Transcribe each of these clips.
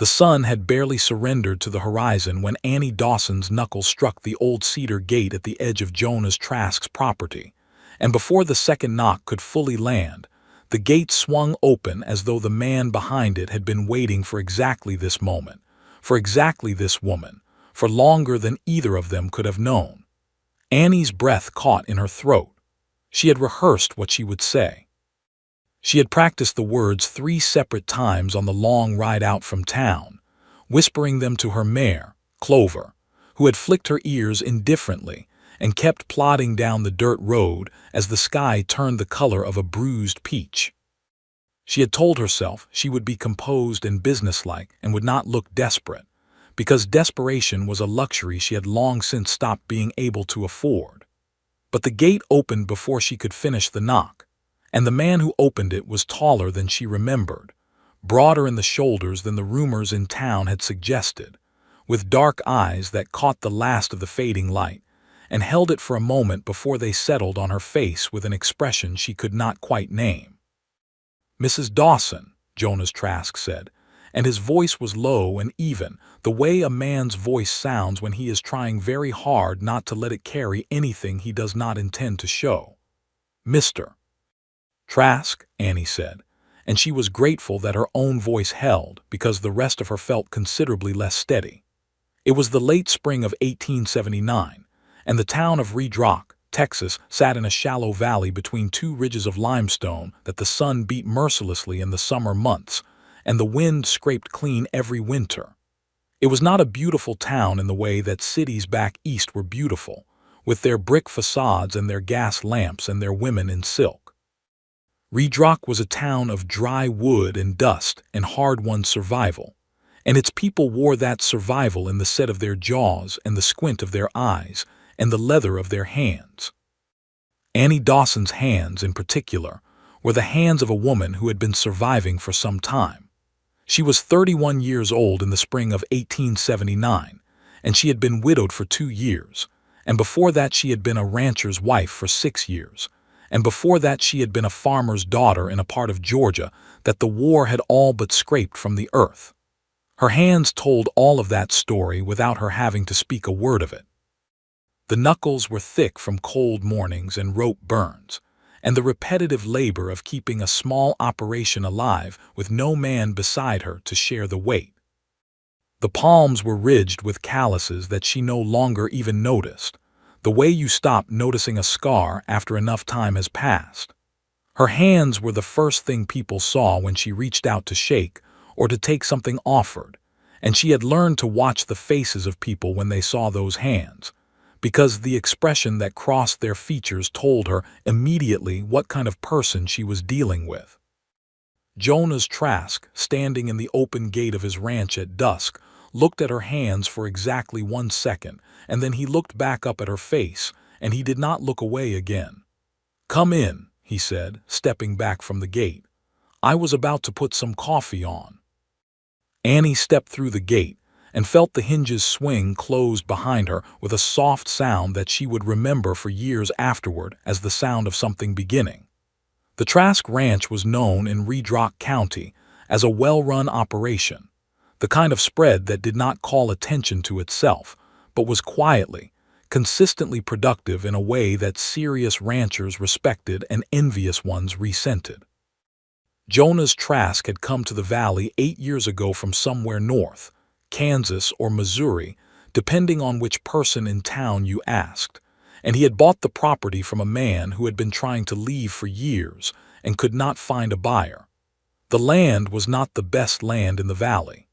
The sun had barely surrendered to the horizon when Annie Dawson's knuckles struck the old cedar gate at the edge of Jonas Trask's property, and before the second knock could fully land, the gate swung open as though the man behind it had been waiting for exactly this moment, for exactly this woman, for longer than either of them could have known. Annie's breath caught in her throat. She had rehearsed what she would say. She had practiced the words 3 separate times on the long ride out from town, whispering them to her mare, Clover, who had flicked her ears indifferently and kept plodding down the dirt road as the sky turned the color of a bruised peach. She had told herself she would be composed and businesslike and would not look desperate, because desperation was a luxury she had long since stopped being able to afford. But the gate opened before she could finish the knock, and the man who opened it was taller than she remembered, broader in the shoulders than the rumors in town had suggested, with dark eyes that caught the last of the fading light, and held it for a moment before they settled on her face with an expression she could not quite name. "Mrs. Dawson," Jonas Trask said, and his voice was low and even, the way a man's voice sounds when he is trying very hard not to let it carry anything he does not intend to show. "Mr. Trask," Annie said, and she was grateful that her own voice held because the rest of her felt considerably less steady. It was the late spring of 1879, and the town of Red Rock, Texas, sat in a shallow valley between 2 ridges of limestone that the sun beat mercilessly in the summer months, and the wind scraped clean every winter. It was not a beautiful town in the way that cities back east were beautiful, with their brick facades and their gas lamps and their women in silk. Red Rock was a town of dry wood and dust and hard-won survival, and its people wore that survival in the set of their jaws and the squint of their eyes and the leather of their hands. Annie Dawson's hands, in particular, were the hands of a woman who had been surviving for some time. She was 31 years old in the spring of 1879, and she had been widowed for 2 years, and before that she had been a rancher's wife for 6 years, and before that she had been a farmer's daughter in a part of Georgia that the war had all but scraped from the earth. Her hands told all of that story without her having to speak a word of it. The knuckles were thick from cold mornings and rope burns, and the repetitive labor of keeping a small operation alive with no man beside her to share the weight. The palms were ridged with calluses that she no longer even noticed, the way you stop noticing a scar after enough time has passed. Her hands were the first thing people saw when she reached out to shake or to take something offered, and she had learned to watch the faces of people when they saw those hands, because the expression that crossed their features told her immediately what kind of person she was dealing with. Jonas Trask, standing in the open gate of his ranch at dusk, looked at her hands for exactly 1 second, and then he looked back up at her face, and he did not look away again. "Come in," he said, stepping back from the gate. "I was about to put some coffee on." Annie stepped through the gate and felt the hinges swing closed behind her with a soft sound that she would remember for years afterward as the sound of something beginning. The Trask Ranch was known in Red Rock County as a well-run operation, the kind of spread that did not call attention to itself, but was quietly, consistently productive in a way that serious ranchers respected and envious ones resented. Jonas Trask had come to the valley 8 years ago from somewhere north, Kansas or Missouri, depending on which person in town you asked, and he had bought the property from a man who had been trying to leave for years and could not find a buyer. The land was not the best land in the valley.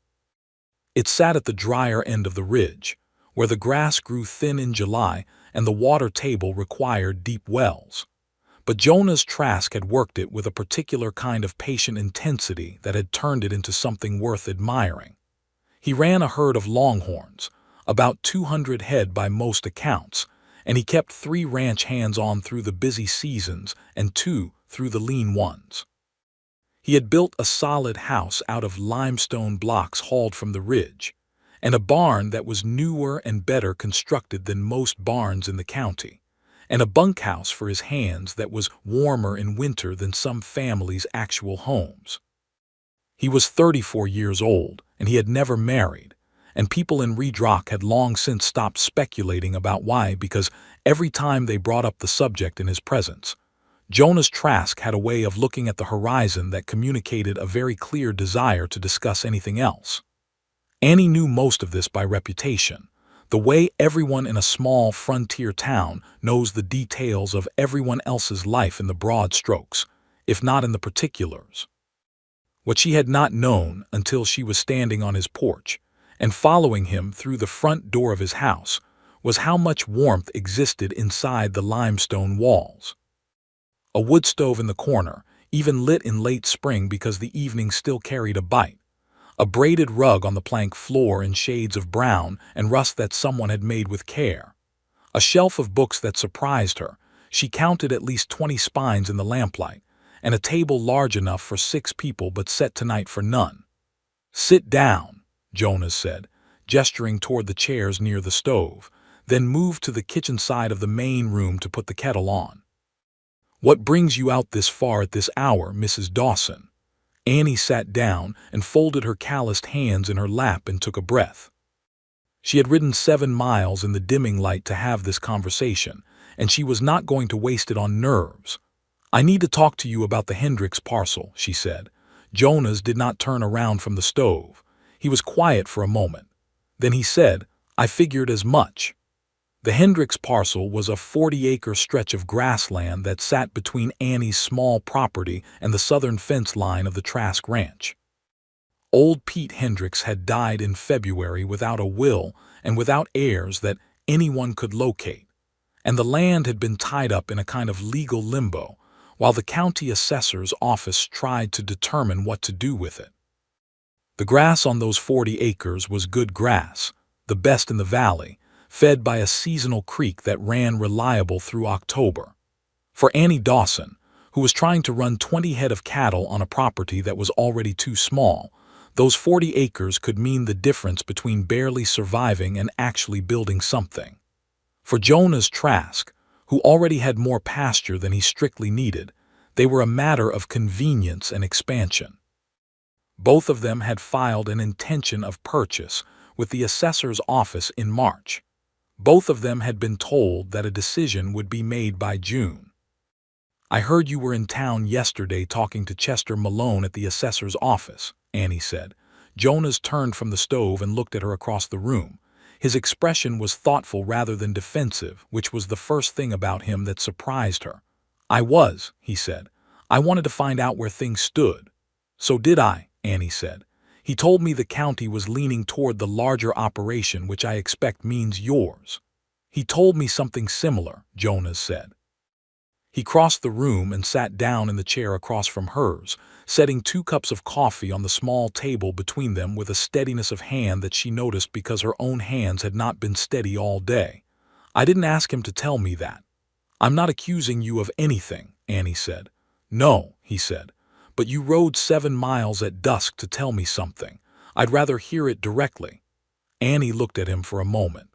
It sat at the drier end of the ridge, where the grass grew thin in July and the water table required deep wells. But Jonas Trask had worked it with a particular kind of patient intensity that had turned it into something worth admiring. He ran a herd of longhorns, about 200 head by most accounts, and he kept 3 ranch hands on through the busy seasons and 2 through the lean ones. He had built a solid house out of limestone blocks hauled from the ridge, and a barn that was newer and better constructed than most barns in the county, and a bunkhouse for his hands that was warmer in winter than some families' actual homes. He was 34 years old and he had never married, and people in Redrock had long since stopped speculating about why, because every time they brought up the subject in his presence, Jonas Trask had a way of looking at the horizon that communicated a very clear desire to discuss anything else. Annie knew most of this by reputation, the way everyone in a small frontier town knows the details of everyone else's life in the broad strokes, if not in the particulars. What she had not known until she was standing on his porch and following him through the front door of his house was how much warmth existed inside the limestone walls. A wood stove in the corner, even lit in late spring because the evening still carried a bite. A braided rug on the plank floor in shades of brown and rust that someone had made with care. A shelf of books that surprised her. She counted at least 20 spines in the lamplight, and a table large enough for 6 people but set tonight for none. "Sit down," Jonas said, gesturing toward the chairs near the stove, then moved to the kitchen side of the main room to put the kettle on. "What brings you out this far at this hour, Mrs. Dawson?" Annie sat down and folded her calloused hands in her lap and took a breath. She had ridden 7 miles in the dimming light to have this conversation, and she was not going to waste it on nerves. "I need to talk to you about the Hendricks parcel," she said. Jonas did not turn around from the stove. He was quiet for a moment. Then he said, "I figured as much." The Hendricks parcel was a 40-acre stretch of grassland that sat between Annie's small property and the southern fence line of the Trask Ranch. Old Pete Hendricks had died in February without a will and without heirs that anyone could locate, and the land had been tied up in a kind of legal limbo while the county assessor's office tried to determine what to do with it. The grass on those 40 acres was good grass, the best in the valley, fed by a seasonal creek that ran reliable through October. For Annie Dawson, who was trying to run 20 head of cattle on a property that was already too small, those 40 acres could mean the difference between barely surviving and actually building something. For Jonas Trask, who already had more pasture than he strictly needed, they were a matter of convenience and expansion. Both of them had filed an intention of purchase with the assessor's office in March. Both of them had been told that a decision would be made by June. "I heard you were in town yesterday talking to Chester Malone at the assessor's office," Annie said. Jonas turned from the stove and looked at her across the room. His expression was thoughtful rather than defensive, which was the first thing about him that surprised her. "I was," he said. "I wanted to find out where things stood." "So did I," Annie said. "He told me the county was leaning toward the larger operation, which I expect means yours." "He told me something similar," Jonas said. He crossed the room and sat down in the chair across from hers, setting 2 cups of coffee on the small table between them with a steadiness of hand that she noticed because her own hands had not been steady all day. "I didn't ask him to tell me that." "I'm not accusing you of anything," Annie said. "No," he said. "But you rode 7 miles at dusk to tell me something. I'd rather hear it directly." Annie looked at him for a moment.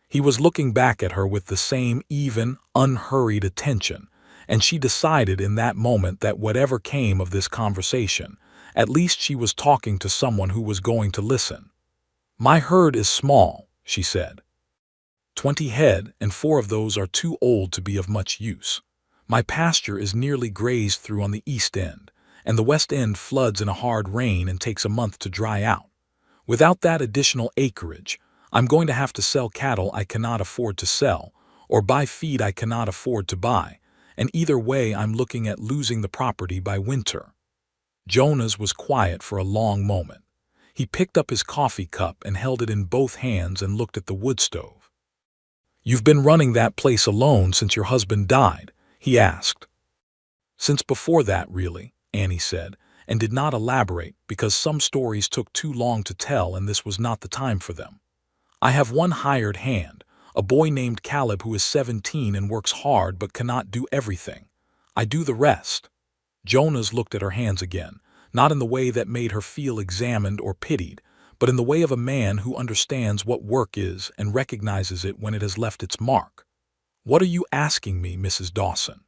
He was looking back at her with the same even, unhurried attention, and she decided in that moment that whatever came of this conversation, at least she was talking to someone who was going to listen. "My herd is small," she said. 20 head, and 4 of those are too old to be of much use. My pasture is nearly grazed through on the east end, and the west end floods in a hard rain and takes a month to dry out. Without that additional acreage, I'm going to have to sell cattle I cannot afford to sell, or buy feed I cannot afford to buy, and either way I'm looking at losing the property by winter. Jonas was quiet for a long moment. He picked up his coffee cup and held it in both hands and looked at the wood stove. "You've been running that place alone since your husband died?" he asked. "Since before that, really," Annie said, and did not elaborate because some stories took too long to tell and this was not the time for them. "I have one hired hand, a boy named Caleb who is 17 and works hard but cannot do everything. I do the rest." Jonas looked at her hands again, not in the way that made her feel examined or pitied, but in the way of a man who understands what work is and recognizes it when it has left its mark. "What are you asking me, Mrs. Dawson?"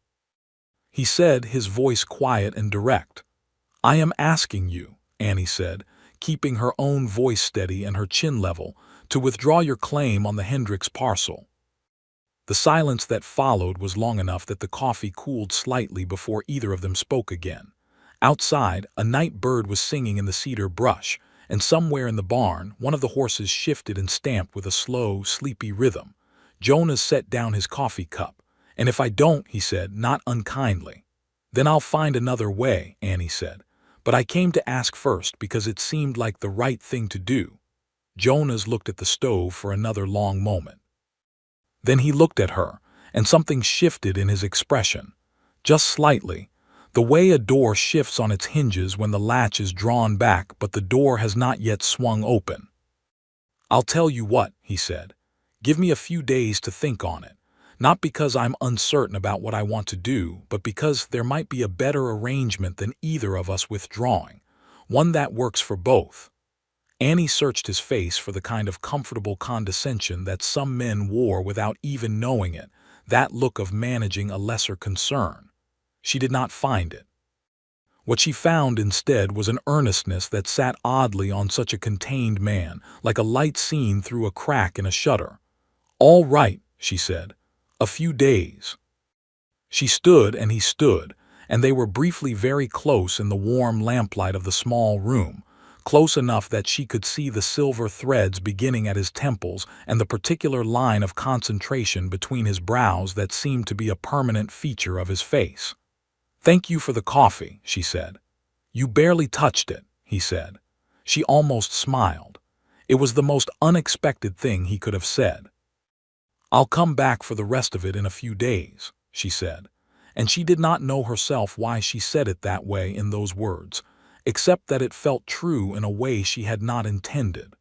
He said, his voice quiet and direct. "I am asking you," Annie said, keeping her own voice steady and her chin level, "to withdraw your claim on the Hendricks parcel." The silence that followed was long enough that the coffee cooled slightly before either of them spoke again. Outside, a night bird was singing in the cedar brush, and somewhere in the barn, one of the horses shifted and stamped with a slow, sleepy rhythm. Jonas set down his coffee cup. "And if I don't," he said, not unkindly, "then I'll find another way," Annie said. "But I came to ask first because it seemed like the right thing to do." Jonas looked at the stove for another long moment. Then he looked at her, and something shifted in his expression. Just slightly, the way a door shifts on its hinges when the latch is drawn back but the door has not yet swung open. "I'll tell you what," he said. "Give me a few days to think on it. Not because I'm uncertain about what I want to do, but because there might be a better arrangement than either of us withdrawing, one that works for both." Annie searched his face for the kind of comfortable condescension that some men wore without even knowing it, that look of managing a lesser concern. She did not find it. What she found instead was an earnestness that sat oddly on such a contained man, like a light seen through a crack in a shutter. "All right," she said. "A few days." She stood and he stood, and they were briefly very close in the warm lamplight of the small room, close enough that she could see the silver threads beginning at his temples and the particular line of concentration between his brows that seemed to be a permanent feature of his face. "Thank you for the coffee," she said. "You barely touched it," he said. She almost smiled. It was the most unexpected thing he could have said. "I'll come back for the rest of it in a few days," she said, and she did not know herself why she said it that way in those words, except that it felt true in a way she had not intended.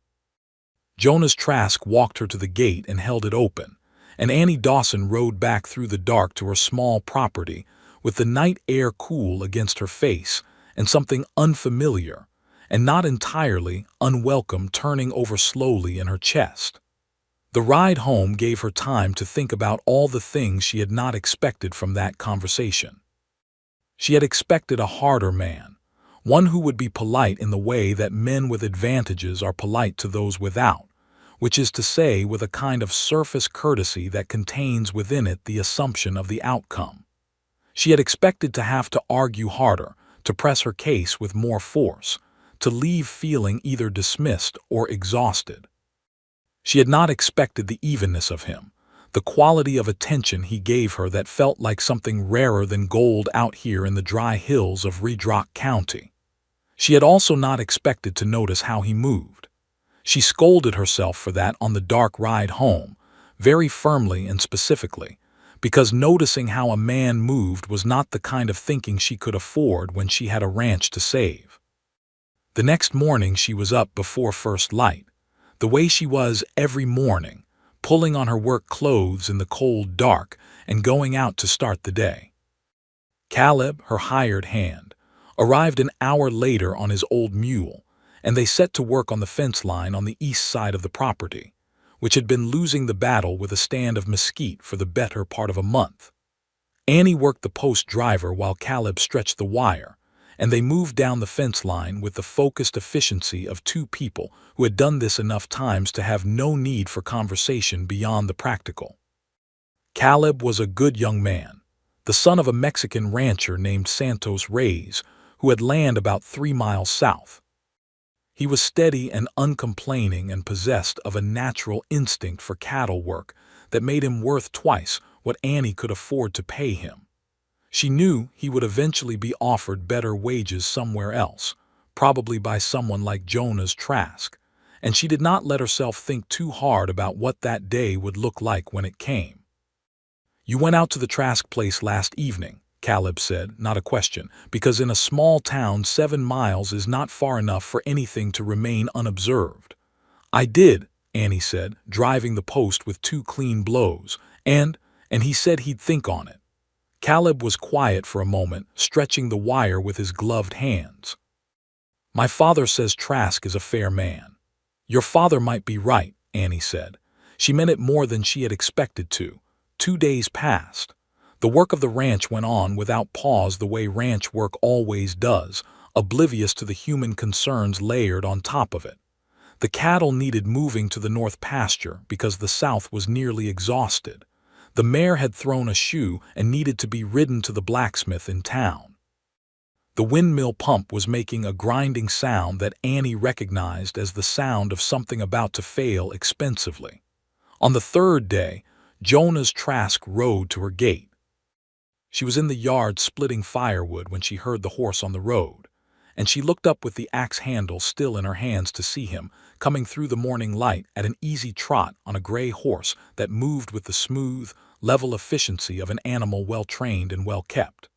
Jonas Trask walked her to the gate and held it open, and Annie Dawson rode back through the dark to her small property, with the night air cool against her face and something unfamiliar, and not entirely unwelcome, turning over slowly in her chest. The ride home gave her time to think about all the things she had not expected from that conversation. She had expected a harder man, one who would be polite in the way that men with advantages are polite to those without, which is to say with a kind of surface courtesy that contains within it the assumption of the outcome. She had expected to have to argue harder, to press her case with more force, to leave feeling either dismissed or exhausted. She had not expected the evenness of him, the quality of attention he gave her that felt like something rarer than gold out here in the dry hills of Redrock County. She had also not expected to notice how he moved. She scolded herself for that on the dark ride home, very firmly and specifically, because noticing how a man moved was not the kind of thinking she could afford when she had a ranch to save. The next morning she was up before first light, the way she was every morning, pulling on her work clothes in the cold dark and going out to start the day. Caleb, her hired hand, arrived an hour later on his old mule, and they set to work on the fence line on the east side of the property, which had been losing the battle with a stand of mesquite for the better part of a month. Annie worked the post driver while Caleb stretched the wire, and they moved down the fence line with the focused efficiency of two people who had done this enough times to have no need for conversation beyond the practical. Caleb was a good young man, the son of a Mexican rancher named Santos Reyes, who had land about 3 miles south. He was steady and uncomplaining and possessed of a natural instinct for cattle work that made him worth twice what Annie could afford to pay him. She knew he would eventually be offered better wages somewhere else, probably by someone like Jonas Trask, and she did not let herself think too hard about what that day would look like when it came. "You went out to the Trask place last evening," Caleb said, not a question, because in a small town 7 miles is not far enough for anything to remain unobserved. "I did," Annie said, driving the post with 2 clean blows, and he said he'd think on it. Caleb was quiet for a moment, stretching the wire with his gloved hands. "My father says Trask is a fair man." "Your father might be right," Annie said. She meant it more than she had expected to. 2 days passed. The work of the ranch went on without pause the way ranch work always does, oblivious to the human concerns layered on top of it. The cattle needed moving to the north pasture because the south was nearly exhausted. The mare had thrown a shoe and needed to be ridden to the blacksmith in town. The windmill pump was making a grinding sound that Annie recognized as the sound of something about to fail expensively. On the third day, Jonah's Trask rode to her gate. She was in the yard splitting firewood when she heard the horse on the road, and she looked up with the axe handle still in her hands to see him coming through the morning light at an easy trot on a gray horse that moved with the smooth, level efficiency of an animal well trained and well kept.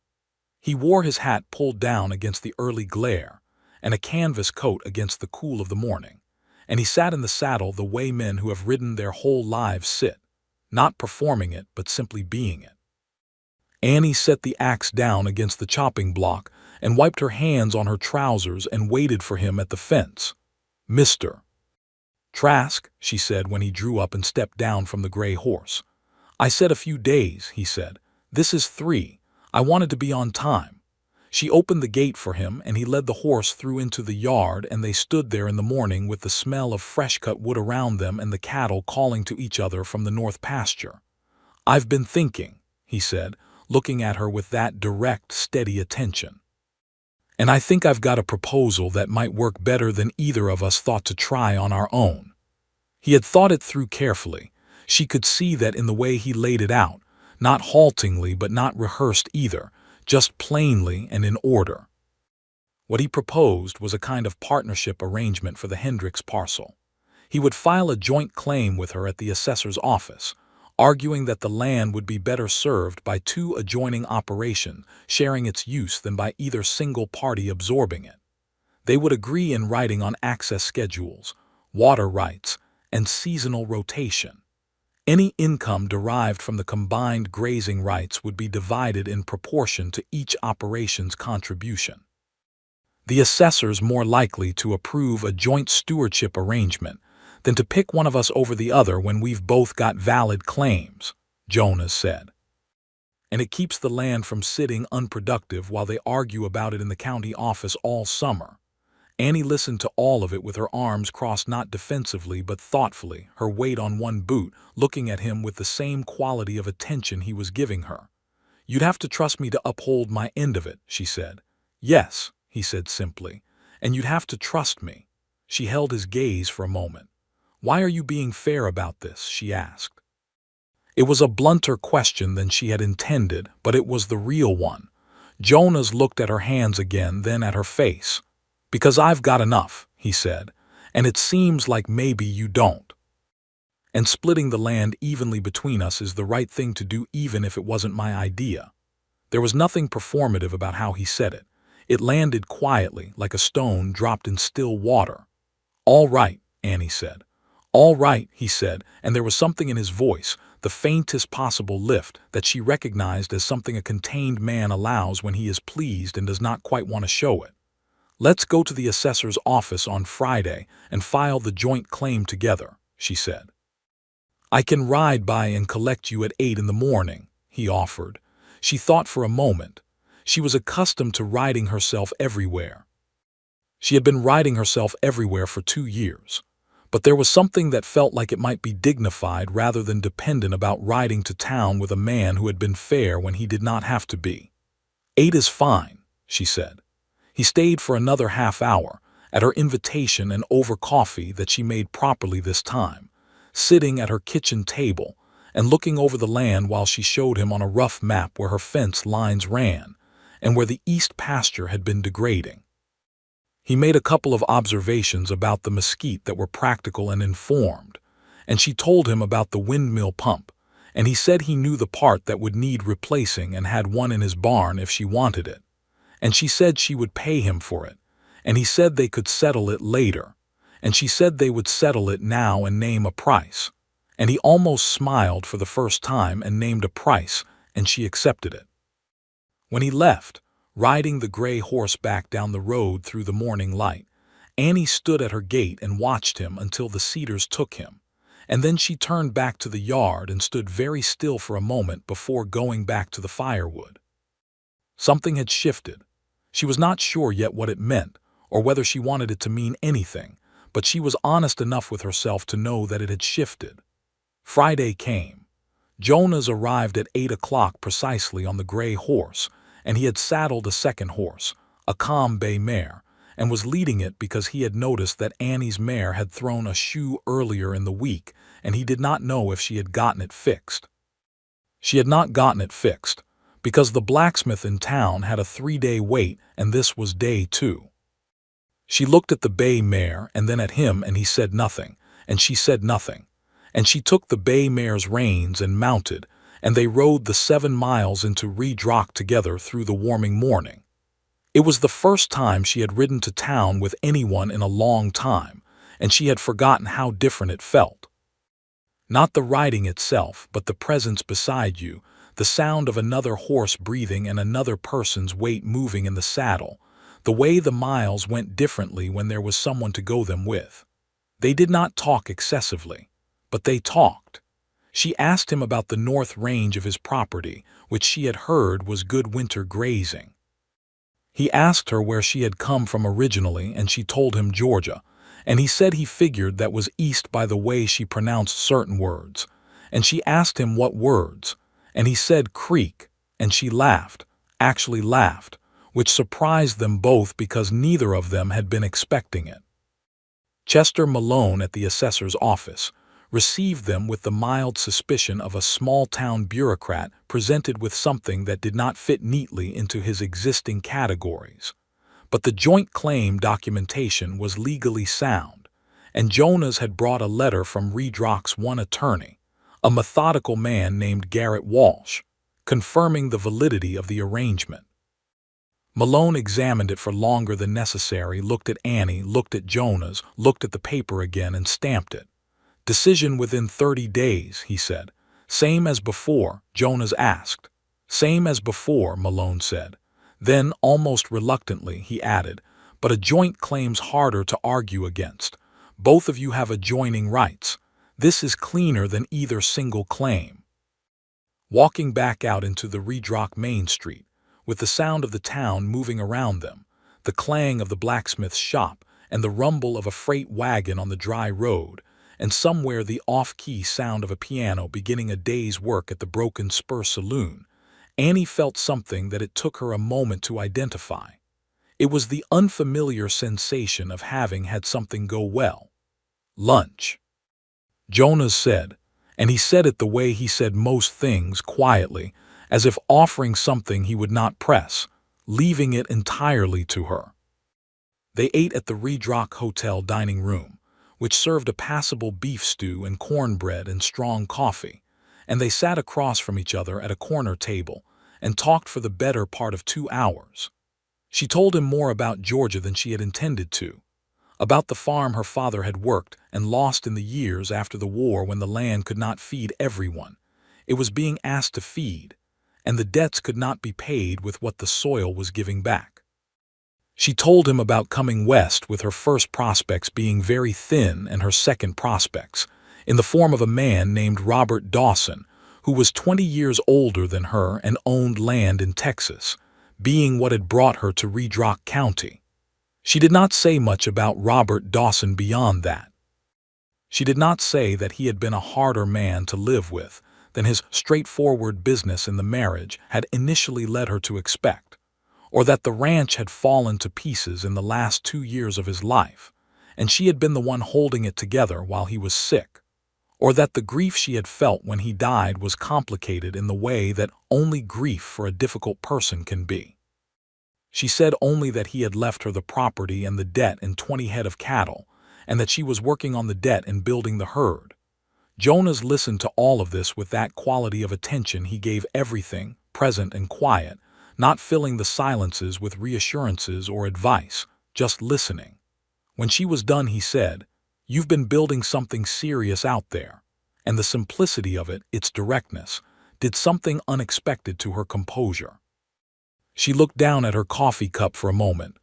He wore his hat pulled down against the early glare and a canvas coat against the cool of the morning, and he sat in the saddle the way men who have ridden their whole lives sit, not performing it but simply being it. Annie set the axe down against the chopping block and wiped her hands on her trousers and waited for him at the fence. "Mr. Trask," she said when he drew up and stepped down from the gray horse. "I said a few days," he said. "This is 3. I wanted to be on time." She opened the gate for him and he led the horse through into the yard, and they stood there in the morning with the smell of fresh-cut wood around them and the cattle calling to each other from the north pasture. "I've been thinking," he said, looking at her with that direct, steady attention. "And I think I've got a proposal that might work better than either of us thought to try on our own." He had thought it through carefully. She could see that in the way he laid it out, not haltingly but not rehearsed either, just plainly and in order. What he proposed was a kind of partnership arrangement for the Hendricks parcel. He would file a joint claim with her at the assessor's office, arguing that the land would be better served by 2 adjoining operations sharing its use than by either single party absorbing it. They would agree in writing on access schedules, water rights, and seasonal rotation. Any income derived from the combined grazing rights would be divided in proportion to each operation's contribution. The assessors more likely to approve a joint stewardship arrangement than to pick one of us over the other when we've both got valid claims, Jonas said. And it keeps the land from sitting unproductive while they argue about it in the county office all summer. Annie listened to all of it with her arms crossed, not defensively but thoughtfully, her weight on one boot, looking at him with the same quality of attention he was giving her. "You'd have to trust me to uphold my end of it," she said. "Yes," he said simply, "and you'd have to trust me." She held his gaze for a moment. "Why are you being fair about this?" she asked. It was a blunter question than she had intended, but it was the real one. Jonas looked at her hands again, then at her face. "Because I've got enough," he said, "and it seems like maybe you don't. And splitting the land evenly between us is the right thing to do even if it wasn't my idea." There was nothing performative about how he said it. It landed quietly, like a stone dropped in still water. "All right," Annie said. "All right," he said, and there was something in his voice, the faintest possible lift, that she recognized as something a contained man allows when he is pleased and does not quite want to show it. "Let's go to the assessor's office on Friday and file the joint claim together," she said. "I can ride by and collect you at 8 in the morning," he offered. She thought for a moment. She was accustomed to riding herself everywhere. She had been riding herself everywhere for 2 years. But there was something that felt like it might be dignified rather than dependent about riding to town with a man who had been fair when he did not have to be. 8 is fine," she said. He stayed for another half hour, at her invitation and over coffee that she made properly this time, sitting at her kitchen table and looking over the land while she showed him on a rough map where her fence lines ran and where the east pasture had been degrading. He made a couple of observations about the mesquite that were practical and informed, and she told him about the windmill pump, and he said he knew the part that would need replacing and had one in his barn if she wanted it. And she said she would pay him for it, and he said they could settle it later, and she said they would settle it now and name a price. And he almost smiled for the first time and named a price, and she accepted it. When he left, riding the gray horse back down the road through the morning light, Annie stood at her gate and watched him until the cedars took him, and then she turned back to the yard and stood very still for a moment before going back to the firewood. Something had shifted. She was not sure yet what it meant, or whether she wanted it to mean anything, but she was honest enough with herself to know that it had shifted. Friday came. Jonas arrived at 8 o'clock precisely on the gray horse, and he had saddled a second horse, a calm bay mare, and was leading it because he had noticed that Annie's mare had thrown a shoe earlier in the week, and he did not know if she had gotten it fixed. She had not gotten it fixed, because the blacksmith in town had a 3-day wait, and this was day 2. She looked at the bay mare and then at him, and he said nothing, and she said nothing, and she took the bay mare's reins and mounted, and they rode the 7 miles into Redrock together through the warming morning. It was the first time she had ridden to town with anyone in a long time, and she had forgotten how different it felt. Not the riding itself, but the presence beside you, the sound of another horse breathing and another person's weight moving in the saddle, the way the miles went differently when there was someone to go them with. They did not talk excessively, but they talked. She asked him about the north range of his property, which she had heard was good winter grazing. He asked her where she had come from originally, and she told him Georgia, and he said he figured that was east by the way she pronounced certain words, and she asked him what words, and he said creek, and she laughed, actually laughed, which surprised them both because neither of them had been expecting it. Chester Malone at the assessor's office received them with the mild suspicion of a small-town bureaucrat presented with something that did not fit neatly into his existing categories. But the joint claim documentation was legally sound, and Jonas had brought a letter from Redrock's one attorney, a methodical man named Garrett Walsh, confirming the validity of the arrangement. Malone examined it for longer than necessary, looked at Annie, looked at Jonas, looked at the paper again, and stamped it. Decision within 30 days, he said. Same as before, Jonas asked. Same as before, Malone said. Then, almost reluctantly, he added, but a joint claim's harder to argue against. Both of you have adjoining rights. This is cleaner than either single claim. Walking back out into the Redrock Main Street, with the sound of the town moving around them, the clang of the blacksmith's shop, and the rumble of a freight wagon on the dry road, and somewhere the off-key sound of a piano beginning a day's work at the Broken Spur Saloon, Annie felt something that it took her a moment to identify. It was the unfamiliar sensation of having had something go well. Lunch. Jonas said, and he said it the way he said most things, quietly, as if offering something he would not press, leaving it entirely to her. They ate at the Redrock Hotel dining room, which served a passable beef stew and cornbread and strong coffee, and they sat across from each other at a corner table and talked for the better part of 2 hours. She told him more about Georgia than she had intended to, about the farm her father had worked and lost in the years after the war when the land could not feed everyone. It was being asked to feed, and the debts could not be paid with what the soil was giving back. She told him about coming west with her first prospects being very thin and her second prospects, in the form of a man named Robert Dawson, who was 20 years older than her and owned land in Texas, being what had brought her to Redrock County. She did not say much about Robert Dawson beyond that. She did not say that he had been a harder man to live with than his straightforward business in the marriage had initially led her to expect, or that the ranch had fallen to pieces in the last 2 years of his life, and she had been the one holding it together while he was sick, or that the grief she had felt when he died was complicated in the way that only grief for a difficult person can be. She said only that he had left her the property and the debt and 20 head of cattle, and that she was working on the debt and building the herd. Jonas listened to all of this with that quality of attention he gave everything, present and quiet, not filling the silences with reassurances or advice, just listening. When she was done, he said, "You've been building something serious out there," and the simplicity of it, its directness, did something unexpected to her composure. She looked down at her coffee cup for a moment.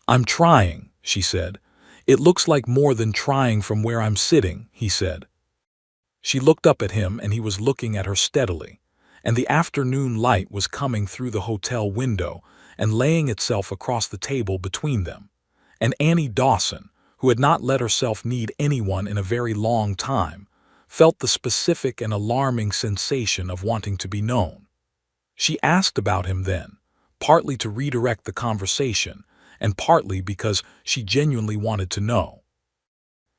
"I'm trying," she said. "It looks like more than trying from where I'm sitting," he said. She looked up at him, and he was looking at her steadily, and the afternoon light was coming through the hotel window, and laying itself across the table between them. And Annie Dawson, who had not let herself need anyone in a very long time, felt the specific and alarming sensation of wanting to be known. She asked about him then, partly to redirect the conversation, and partly because she genuinely wanted to know.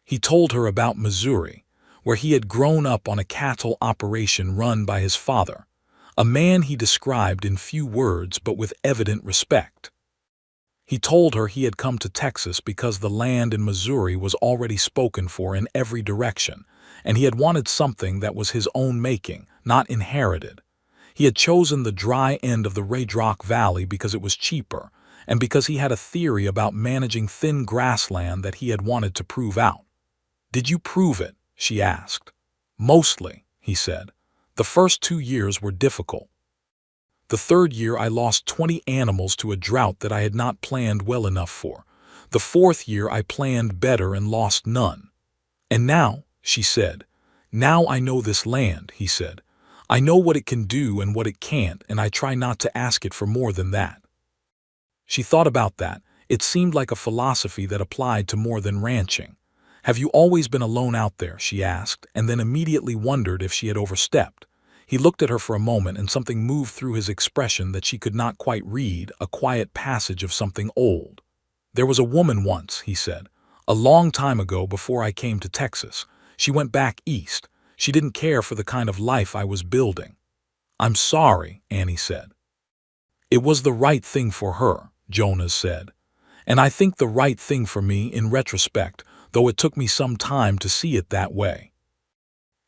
He told her about Missouri, where he had grown up on a cattle operation run by his father, a man he described in few words but with evident respect. He told her he had come to Texas because the land in Missouri was already spoken for in every direction, and he had wanted something that was his own making, not inherited. He had chosen the dry end of the Radrock Valley because it was cheaper, and because he had a theory about managing thin grassland that he had wanted to prove out. "Did you prove it?" she asked. "Mostly," he said. "The first 2 years were difficult. The third year I lost 20 animals to a drought that I had not planned well enough for. The fourth year I planned better and lost none. And now," she said, "now I know this land," he said. "I know what it can do and what it can't, and I try not to ask it for more than that." She thought about that. It seemed like a philosophy that applied to more than ranching. "Have you always been alone out there?" she asked, and then immediately wondered if she had overstepped. He looked at her for a moment, and something moved through his expression that she could not quite read, a quiet passage of something old. "There was a woman once," he said, "a long time ago before I came to Texas. She went back east. She didn't care for the kind of life I was building." "I'm sorry," Annie said. "It was the right thing for her," Jonas said. "And I think the right thing for me in retrospect, though it took me some time to see it that way."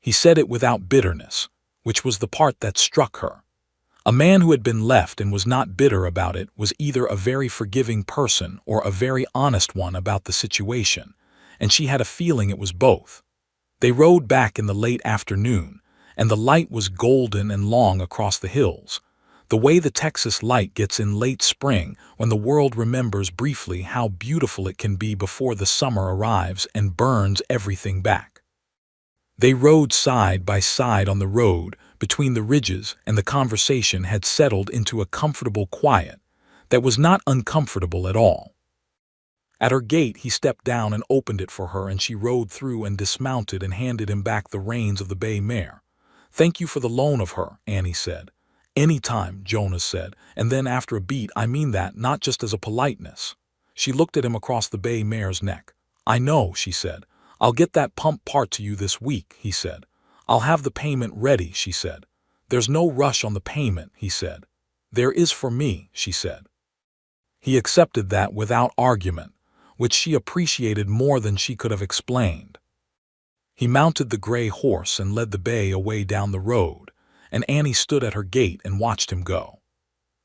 He said it without bitterness, which was the part that struck her. A man who had been left and was not bitter about it was either a very forgiving person or a very honest one about the situation, and she had a feeling it was both. They rode back in the late afternoon, and the light was golden and long across the hills, the way the Texas light gets in late spring when the world remembers briefly how beautiful it can be before the summer arrives and burns everything back. They rode side by side on the road between the ridges, and the conversation had settled into a comfortable quiet that was not uncomfortable at all. At her gate he stepped down and opened it for her, and she rode through and dismounted and handed him back the reins of the bay mare. "Thank you for the loan of her," Annie said. "Any time," Jonas said, and then after a beat, "I mean that, not just as a politeness." She looked at him across the bay mare's neck. "I know," she said. "I'll get that pump part to you this week," he said. "I'll have the payment ready," she said. "There's no rush on the payment," he said. "There is for me," she said. He accepted that without argument, which she appreciated more than she could have explained. He mounted the gray horse and led the bay away down the road, and Annie stood at her gate and watched him go.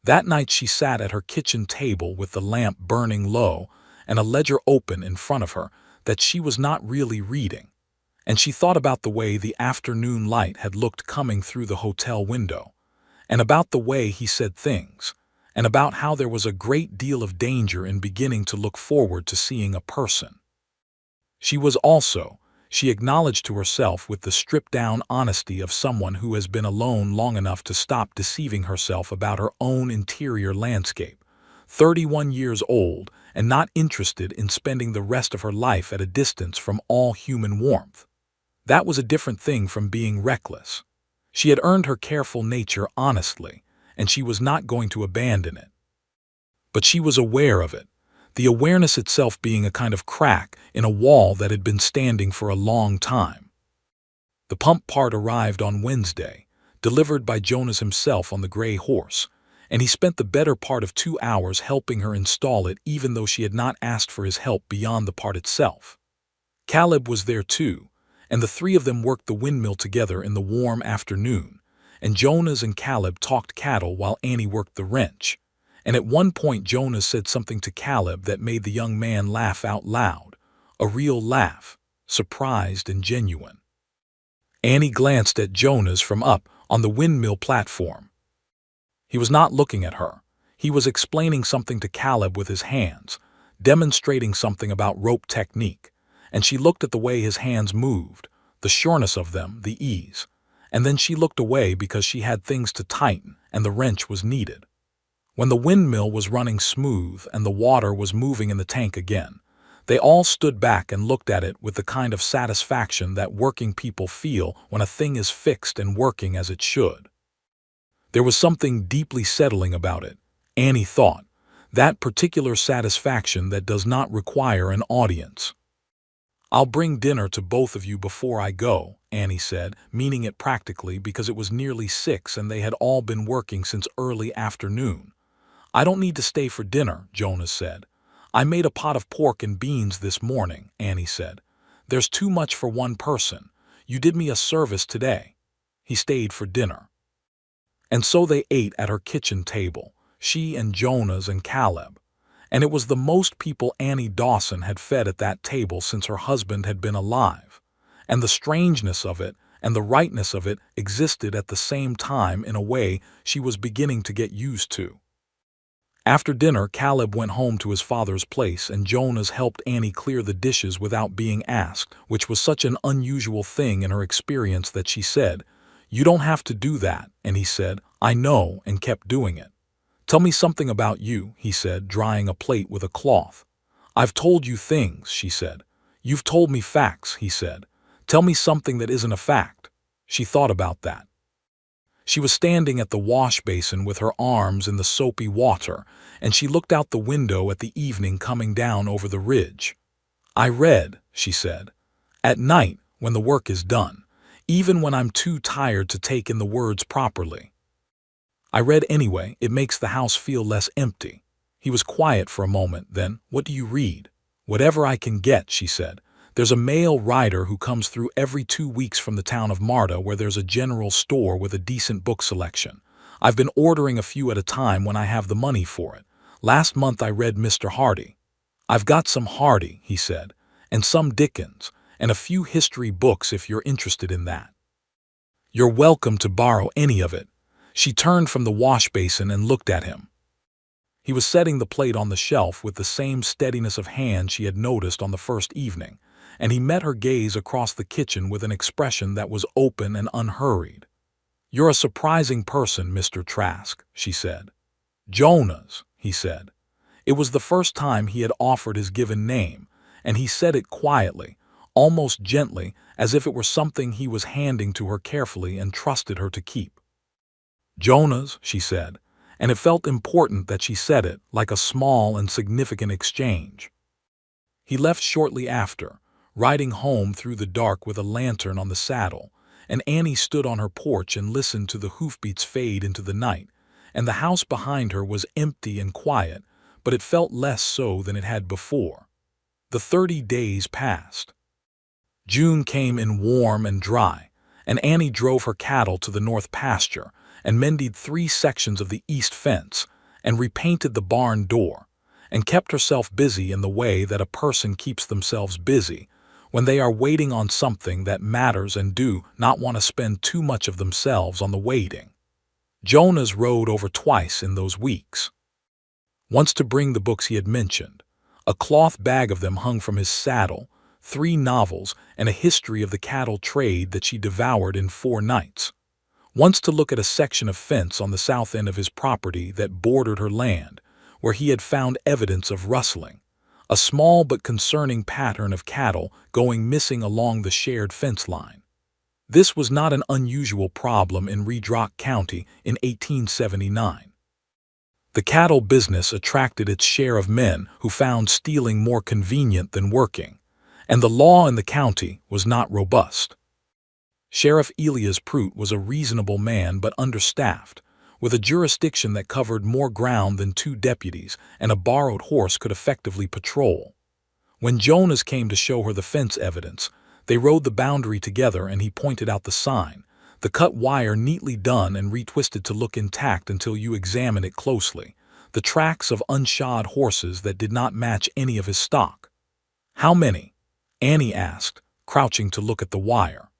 That night she sat at her kitchen table with the lamp burning low and a ledger open in front of her that she was not really reading, and she thought about the way the afternoon light had looked coming through the hotel window, and about the way he said things, and about how there was a great deal of danger in beginning to look forward to seeing a person. She was also, she acknowledged to herself with the stripped-down honesty of someone who has been alone long enough to stop deceiving herself about her own interior landscape, 31 years old and not interested in spending the rest of her life at a distance from all human warmth. That was a different thing from being reckless. She had earned her careful nature honestly, and she was not going to abandon it. But she was aware of it, the awareness itself being a kind of crack in a wall that had been standing for a long time. The pump part arrived on Wednesday, delivered by Jonas himself on the gray horse, and he spent the better part of 2 hours helping her install it, even though she had not asked for his help beyond the part itself. Caleb was there too, and the three of them worked the windmill together in the warm afternoon, and Jonas and Caleb talked cattle while Annie worked the wrench. And at one point Jonas said something to Caleb that made the young man laugh out loud, a real laugh, surprised and genuine. Annie glanced at Jonas from up on the windmill platform. He was not looking at her. He was explaining something to Caleb with his hands, demonstrating something about rope technique, and she looked at the way his hands moved, the sureness of them, the ease, and then she looked away because she had things to tighten and the wrench was needed. When the windmill was running smooth and the water was moving in the tank again, they all stood back and looked at it with the kind of satisfaction that working people feel when a thing is fixed and working as it should. There was something deeply settling about it, Annie thought, that particular satisfaction that does not require an audience. "I'll bring dinner to both of you before I go," Annie said, meaning it practically because it was nearly 6 and they had all been working since early afternoon. "I don't need to stay for dinner," Jonas said. "I made a pot of pork and beans this morning," Annie said. "There's too much for one person. You did me a service today." He stayed for dinner. And so they ate at her kitchen table, she and Jonas and Caleb. And it was the most people Annie Dawson had fed at that table since her husband had been alive. And the strangeness of it and the rightness of it existed at the same time in a way she was beginning to get used to. After dinner, Caleb went home to his father's place and Jonas helped Annie clear the dishes without being asked, which was such an unusual thing in her experience that she said, "You don't have to do that," and he said, "I know," and kept doing it. "Tell me something about you," he said, drying a plate with a cloth. "I've told you things," she said. "You've told me facts," he said. "Tell me something that isn't a fact." She thought about that. She was standing at the wash basin with her arms in the soapy water, and she looked out the window at the evening coming down over the ridge. "I read," she said, "at night when the work is done, even when I'm too tired to take in the words properly. I read anyway, it makes the house feel less empty." He was quiet for a moment, then, "What do you read?" "Whatever I can get," she said. "There's a male writer who comes through every 2 weeks from the town of Marta where there's a general store with a decent book selection. I've been ordering a few at a time when I have the money for it. Last month I read Mr. Hardy." "I've got some Hardy," he said, "and some Dickens, and a few history books if you're interested in that. You're welcome to borrow any of it." She turned from the wash basin and looked at him. He was setting the plate on the shelf with the same steadiness of hand she had noticed on the first evening, and he met her gaze across the kitchen with an expression that was open and unhurried. "You're a surprising person, Mr. Trask," she said. "Jonas," he said. It was the first time he had offered his given name, and he said it quietly, almost gently, as if it were something he was handing to her carefully and trusted her to keep. "Jonas," she said, and it felt important that she said it, like a small and significant exchange. He left shortly after, riding home through the dark with a lantern on the saddle, and Annie stood on her porch and listened to the hoofbeats fade into the night, and the house behind her was empty and quiet, but it felt less so than it had before. The 30 days passed. June came in warm and dry, and Annie drove her cattle to the north pasture and mended 3 sections of the east fence and repainted the barn door, and kept herself busy in the way that a person keeps themselves busy when they are waiting on something that matters and do not want to spend too much of themselves on the waiting. Jonas rode over twice in those weeks. Once to bring the books he had mentioned. A cloth bag of them hung from his saddle, 3 novels, and a history of the cattle trade that she devoured in 4 nights. Once to look at a section of fence on the south end of his property that bordered her land, where he had found evidence of rustling, a small but concerning pattern of cattle going missing along the shared fence line. This was not an unusual problem in Redrock County in 1879. The cattle business attracted its share of men who found stealing more convenient than working, and the law in the county was not robust. Sheriff Elias Prout was a reasonable man but understaffed, with a jurisdiction that covered more ground than 2 deputies and a borrowed horse could effectively patrol. When Jonas came to show her the fence evidence, they rode the boundary together and he pointed out the sign, the cut wire neatly done and retwisted to look intact until you examine it closely, the tracks of unshod horses that did not match any of his stock. "How many?" Annie asked, crouching to look at the wire.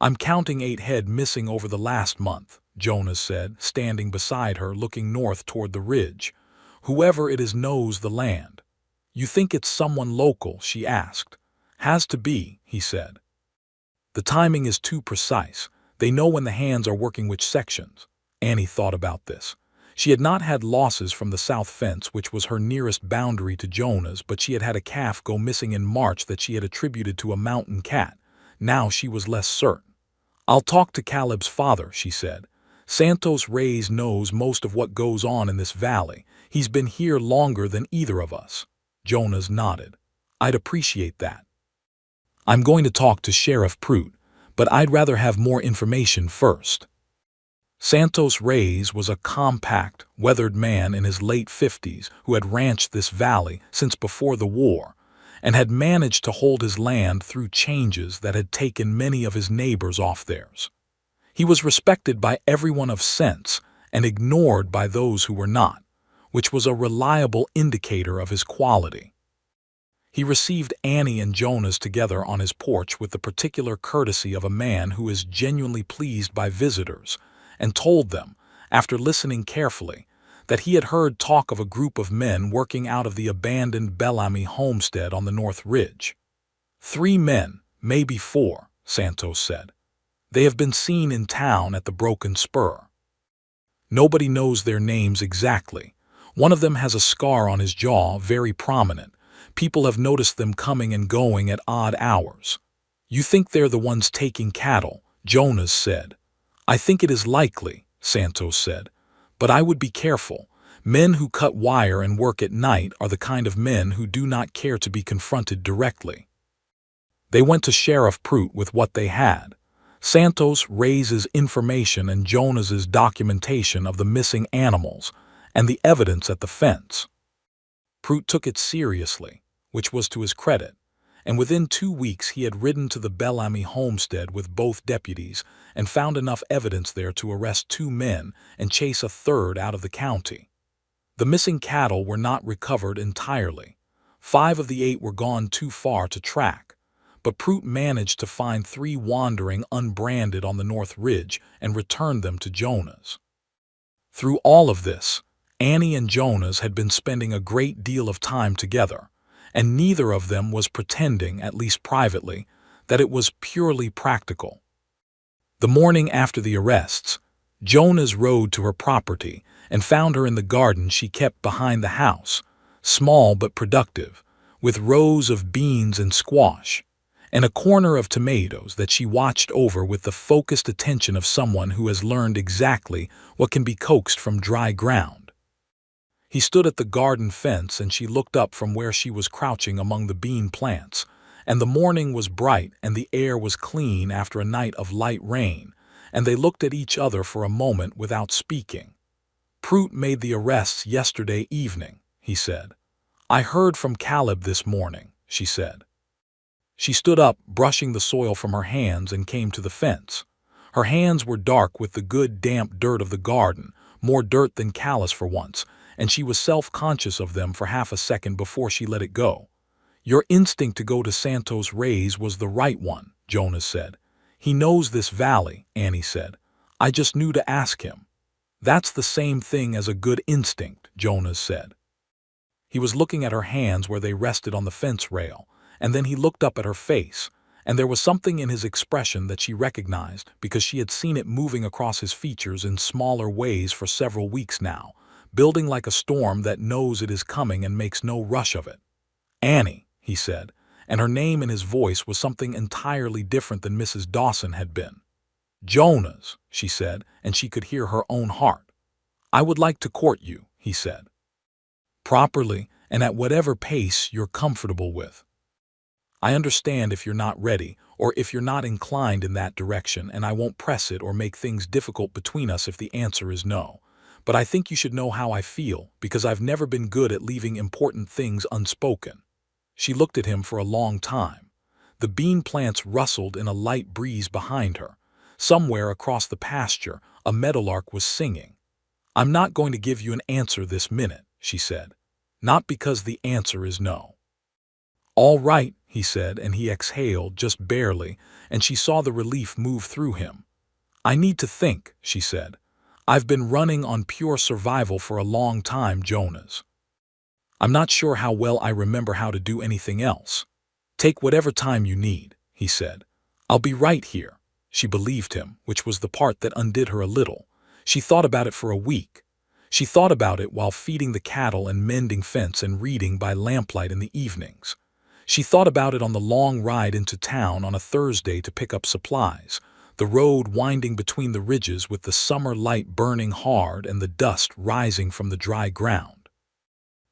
"I'm counting 8 head missing over the last month," Jonas said, standing beside her looking north toward the ridge. "Whoever it is knows the land." "You think it's someone local?" she asked. "Has to be," he said. "The timing is too precise. They know when the hands are working which sections." Annie thought about this. She had not had losses from the south fence, which was her nearest boundary to Jonah's, but she had had a calf go missing in March that she had attributed to a mountain cat. Now she was less certain. "I'll talk to Caleb's father," she said. "Santos Reyes knows most of what goes on in this valley. He's been here longer than either of us." Jonas nodded. "I'd appreciate that." "I'm going to talk to Sheriff Prout, but I'd rather have more information first." Santos Reyes was a compact, weathered man in his late 50s who had ranched this valley since before the war and had managed to hold his land through changes that had taken many of his neighbors off theirs. He was respected by everyone of sense and ignored by those who were not, which was a reliable indicator of his quality. He received Annie and Jonas together on his porch with the particular courtesy of a man who is genuinely pleased by visitors, and told them, after listening carefully, that he had heard talk of a group of men working out of the abandoned Bellamy homestead on the North Ridge. "3 men, maybe 4, Santos said. "They have been seen in town at the Broken Spur. Nobody knows their names exactly. One of them has a scar on his jaw, very prominent. People have noticed them coming and going at odd hours." "You think they're the ones taking cattle?" Jonas said. "I think it is likely," Santos said, "but I would be careful. Men who cut wire and work at night are the kind of men who do not care to be confronted directly." They went to Sheriff Prout with what they had: Santos Reyes' information and Jonas's documentation of the missing animals and the evidence at the fence. Prout took it seriously, which was to his credit, and within 2 weeks he had ridden to the Bellamy homestead with both deputies and found enough evidence there to arrest 2 men and chase a third out of the county. The missing cattle were not recovered entirely. 5 of the 8 were gone too far to track, but Prout managed to find 3 wandering unbranded on the North Ridge and returned them to Jonas. Through all of this, Annie and Jonas had been spending a great deal of time together, and neither of them was pretending, at least privately, that it was purely practical. The morning after the arrests, Jonas rode to her property and found her in the garden she kept behind the house, small but productive, with rows of beans and squash, and a corner of tomatoes that she watched over with the focused attention of someone who has learned exactly what can be coaxed from dry ground. He stood at the garden fence and she looked up from where she was crouching among the bean plants, and the morning was bright and the air was clean after a night of light rain, and they looked at each other for a moment without speaking. "Prout made the arrests yesterday evening," he said. "I heard from Caleb this morning," she said. She stood up, brushing the soil from her hands, and came to the fence. Her hands were dark with the good damp dirt of the garden, more dirt than callous for once, and she was self-conscious of them for half a second before she let it go. "Your instinct to go to Santos Reyes was the right one," Jonas said. "He knows this valley," Annie said. "I just knew to ask him." "That's the same thing as a good instinct," Jonas said. He was looking at her hands where they rested on the fence rail, and then he looked up at her face, and there was something in his expression that she recognized because she had seen it moving across his features in smaller ways for several weeks now, building like a storm that knows it is coming and makes no rush of it. "Annie," he said, and her name in his voice was something entirely different than Mrs. Dawson had been. "Jonas," she said, and she could hear her own heart. "I would like to court you," he said. "Properly and at whatever pace you're comfortable with. I understand if you're not ready or if you're not inclined in that direction, and I won't press it or make things difficult between us if the answer is no. But I think you should know how I feel, because I've never been good at leaving important things unspoken." She looked at him for a long time. The bean plants rustled in a light breeze behind her. Somewhere across the pasture, a meadowlark was singing. "I'm not going to give you an answer this minute," she said. "Not because the answer is no." "All right," he said, and he exhaled just barely, and she saw the relief move through him. "I need to think," she said. "I've been running on pure survival for a long time, Jonas. I'm not sure how well I remember how to do anything else." "Take whatever time you need," he said. "I'll be right here." She believed him, which was the part that undid her a little. She thought about it for a week. She thought about it while feeding the cattle and mending fence and reading by lamplight in the evenings. She thought about it on the long ride into town on a Thursday to pick up supplies, the road winding between the ridges with the summer light burning hard and the dust rising from the dry ground.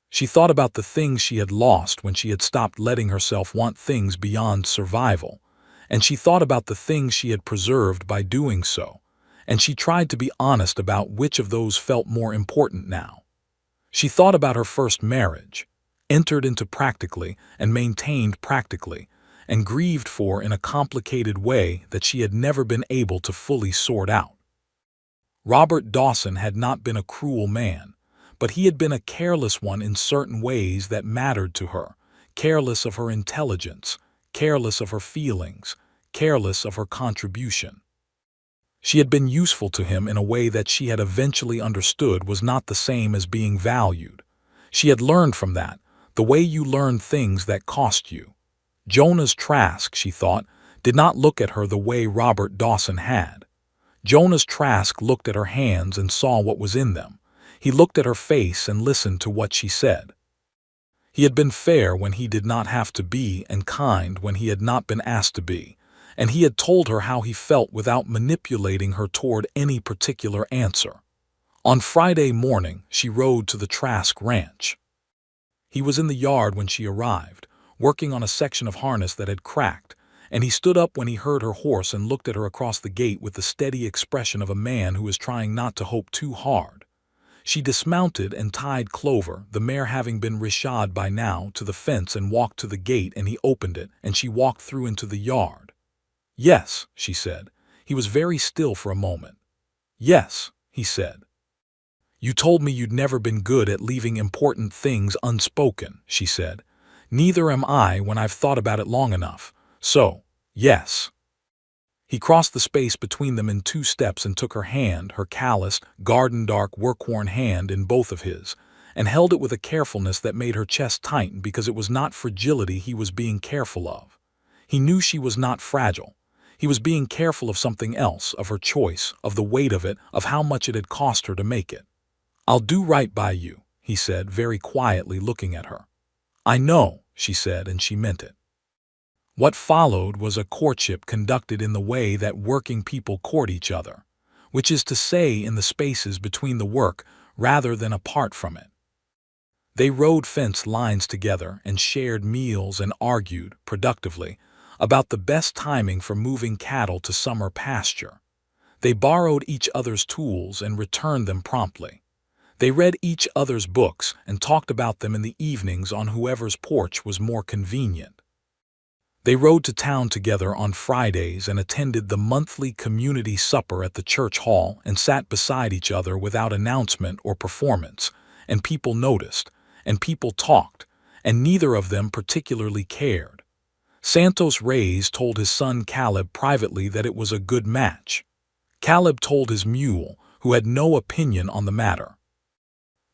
She thought about the things she had lost when she had stopped letting herself want things beyond survival, and she thought about the things she had preserved by doing so, and she tried to be honest about which of those felt more important now. She thought about her first marriage, entered into practically and maintained practically, and grieved for in a complicated way that she had never been able to fully sort out. Robert Dawson had not been a cruel man, but he had been a careless one in certain ways that mattered to her, careless of her intelligence, careless of her feelings, careless of her contribution. She had been useful to him in a way that she had eventually understood was not the same as being valued. She had learned from that, the way you learn things that cost you. Jonah's Trask, she thought, did not look at her the way Robert Dawson had. Jonah's Trask looked at her hands and saw what was in them. He looked at her face and listened to what she said. He had been fair when he did not have to be and kind when he had not been asked to be, and he had told her how he felt without manipulating her toward any particular answer. On Friday morning, she rode to the Trask ranch. He was in the yard when she arrived, working on a section of harness that had cracked, and he stood up when he heard her horse and looked at her across the gate with the steady expression of a man who is trying not to hope too hard. She dismounted and tied Clover, the mare having been rishad by now, to the fence and walked to the gate, and he opened it, and she walked through into the yard. "Yes," she said. He was very still for a moment. "Yes," he said. "You told me you'd never been good at leaving important things unspoken," she said. "Neither am I when I've thought about it long enough. So, yes." He crossed the space between them in 2 steps and took her hand, her calloused, garden-dark, work-worn hand in both of his, and held it with a carefulness that made her chest tighten because it was not fragility he was being careful of. He knew she was not fragile. He was being careful of something else, of her choice, of the weight of it, of how much it had cost her to make it. "I'll do right by you," he said, very quietly looking at her. "I know," she said, and she meant it. What followed was a courtship conducted in the way that working people court each other, which is to say in the spaces between the work rather than apart from it. They rode fence lines together and shared meals and argued, productively, about the best timing for moving cattle to summer pasture. They borrowed each other's tools and returned them promptly. They read each other's books and talked about them in the evenings on whoever's porch was more convenient. They rode to town together on Fridays and attended the monthly community supper at the church hall and sat beside each other without announcement or performance, and people noticed, and people talked, and neither of them particularly cared. Santos Reyes told his son Caleb privately that it was a good match. Caleb told his mule, who had no opinion on the matter.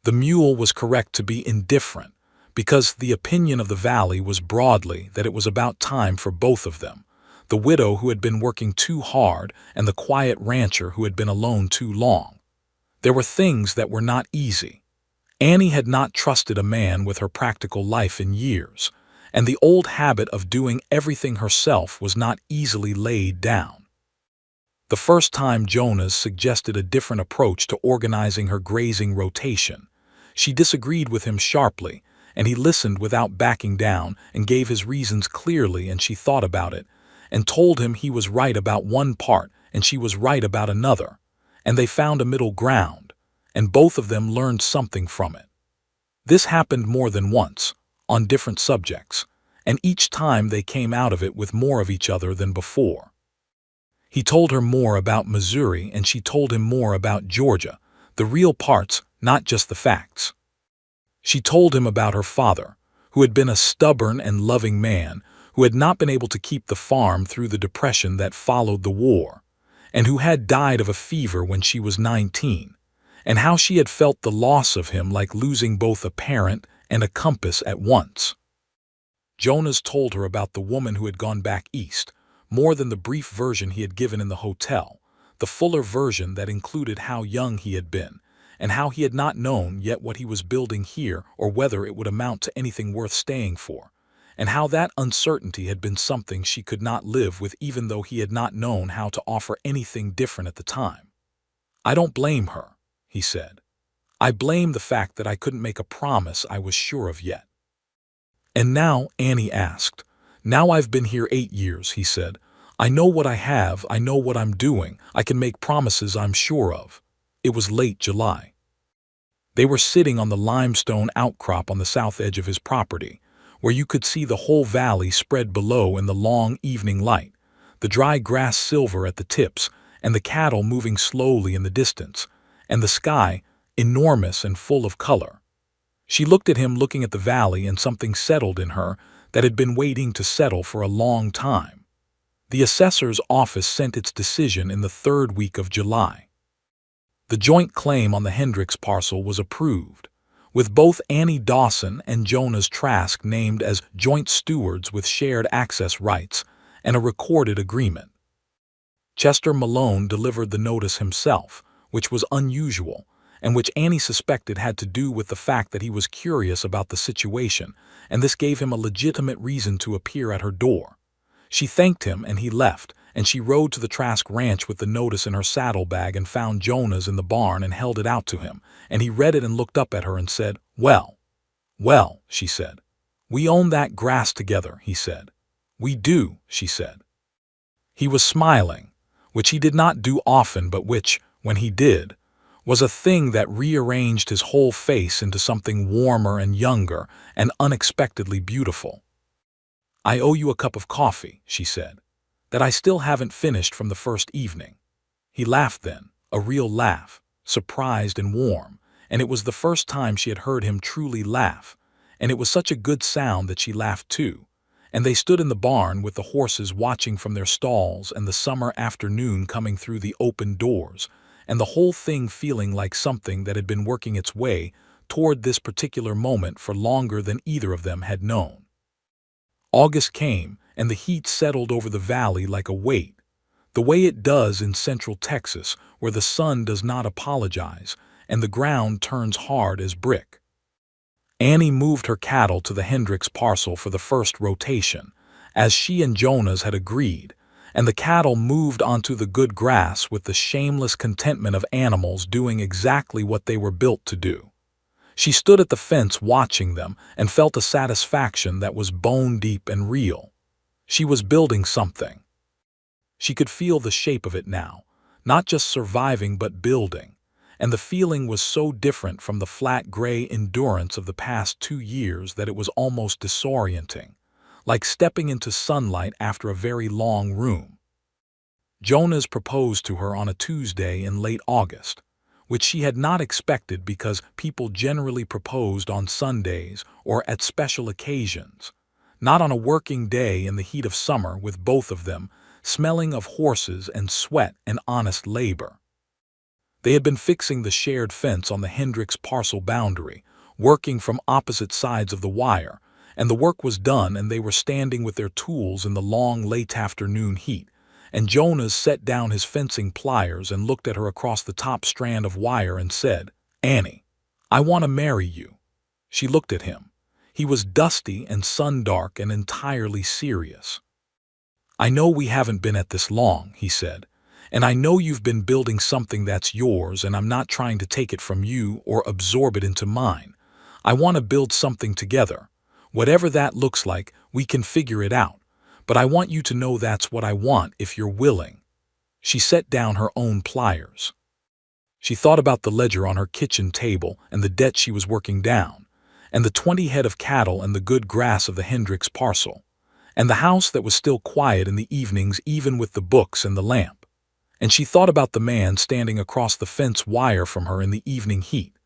The mule was correct to be indifferent, because the opinion of the valley was broadly that it was about time for both of them, the widow who had been working too hard and the quiet rancher who had been alone too long. There were things that were not easy. Annie had not trusted a man with her practical life in years, and the old habit of doing everything herself was not easily laid down. The first time Jonas suggested a different approach to organizing her grazing rotation, she disagreed with him sharply, and he listened without backing down and gave his reasons clearly, and she thought about it, and told him he was right about one part and she was right about another, and they found a middle ground, and both of them learned something from it. This happened more than once, on different subjects, and each time they came out of it with more of each other than before. He told her more about Missouri and she told him more about Georgia, the real parts, not just the facts. She told him about her father, who had been a stubborn and loving man, who had not been able to keep the farm through the depression that followed the war, and who had died of a fever when she was 19, and how she had felt the loss of him like losing both a parent and a compass at once. Jonas told her about the woman who had gone back east, more than the brief version he had given in the hotel, the fuller version that included how young he had been, and how he had not known yet what he was building here or whether it would amount to anything worth staying for, and how that uncertainty had been something she could not live with even though he had not known how to offer anything different at the time. "I don't blame her," he said. "I blame the fact that I couldn't make a promise I was sure of yet." "And now?" Annie asked. "Now I've been here 8 years," he said. "I know what I have, I know what I'm doing, I can make promises I'm sure of." It was late July. They were sitting on the limestone outcrop on the south edge of his property, where you could see the whole valley spread below in the long evening light, the dry grass silver at the tips, and the cattle moving slowly in the distance, and the sky, enormous and full of color. She looked at him looking at the valley, and something settled in her that had been waiting to settle for a long time. The assessor's office sent its decision in the 3rd week of July. The joint claim on the Hendricks parcel was approved, with both Annie Dawson and Jonas Trask named as joint stewards with shared access rights and a recorded agreement. Chester Malone delivered the notice himself, which was unusual, and which Annie suspected had to do with the fact that he was curious about the situation, and this gave him a legitimate reason to appear at her door. She thanked him and he left, and she rode to the Trask ranch with the notice in her saddlebag and found Jonas in the barn and held it out to him, and he read it and looked up at her and said, "Well." "Well," she said. "We own that grass together," he said. "We do," she said. He was smiling, which he did not do often, but which, when he did, was a thing that rearranged his whole face into something warmer and younger and unexpectedly beautiful. "I owe you a cup of coffee," she said, "that I still haven't finished from the first evening." He laughed then, a real laugh, surprised and warm, and it was the first time she had heard him truly laugh, and it was such a good sound that she laughed too, and they stood in the barn with the horses watching from their stalls and the summer afternoon coming through the open doors, and the whole thing feeling like something that had been working its way toward this particular moment for longer than either of them had known. August came, and the heat settled over the valley like a weight, the way it does in central Texas, where the sun does not apologize and the ground turns hard as brick. Annie moved her cattle to the Hendricks parcel for the first rotation, as she and Jonas had agreed, and the cattle moved onto the good grass with the shameless contentment of animals doing exactly what they were built to do. She stood at the fence watching them and felt a satisfaction that was bone-deep and real. She was building something. She could feel the shape of it now, not just surviving but building, and the feeling was so different from the flat gray endurance of the past 2 years that it was almost disorienting, like stepping into sunlight after a very long room. Jonas proposed to her on a Tuesday in late August, which she had not expected because people generally proposed on Sundays or at special occasions, not on a working day in the heat of summer with both of them smelling of horses and sweat and honest labor. They had been fixing the shared fence on the Hendricks parcel boundary, working from opposite sides of the wire, and the work was done and they were standing with their tools in the long late afternoon heat, and Jonas set down his fencing pliers and looked at her across the top strand of wire and said, "Annie, I want to marry you." She looked at him. He was dusty and sun-dark and entirely serious. "I know we haven't been at this long," he said, "and I know you've been building something that's yours, and I'm not trying to take it from you or absorb it into mine. I want to build something together. Whatever that looks like, we can figure it out, but I want you to know that's what I want if you're willing." She set down her own pliers. She thought about the ledger on her kitchen table and the debt she was working down, and the 20 head of cattle and the good grass of the Hendricks parcel, and the house that was still quiet in the evenings even with the books and the lamp. And she thought about the man standing across the fence wire from her in the evening heat,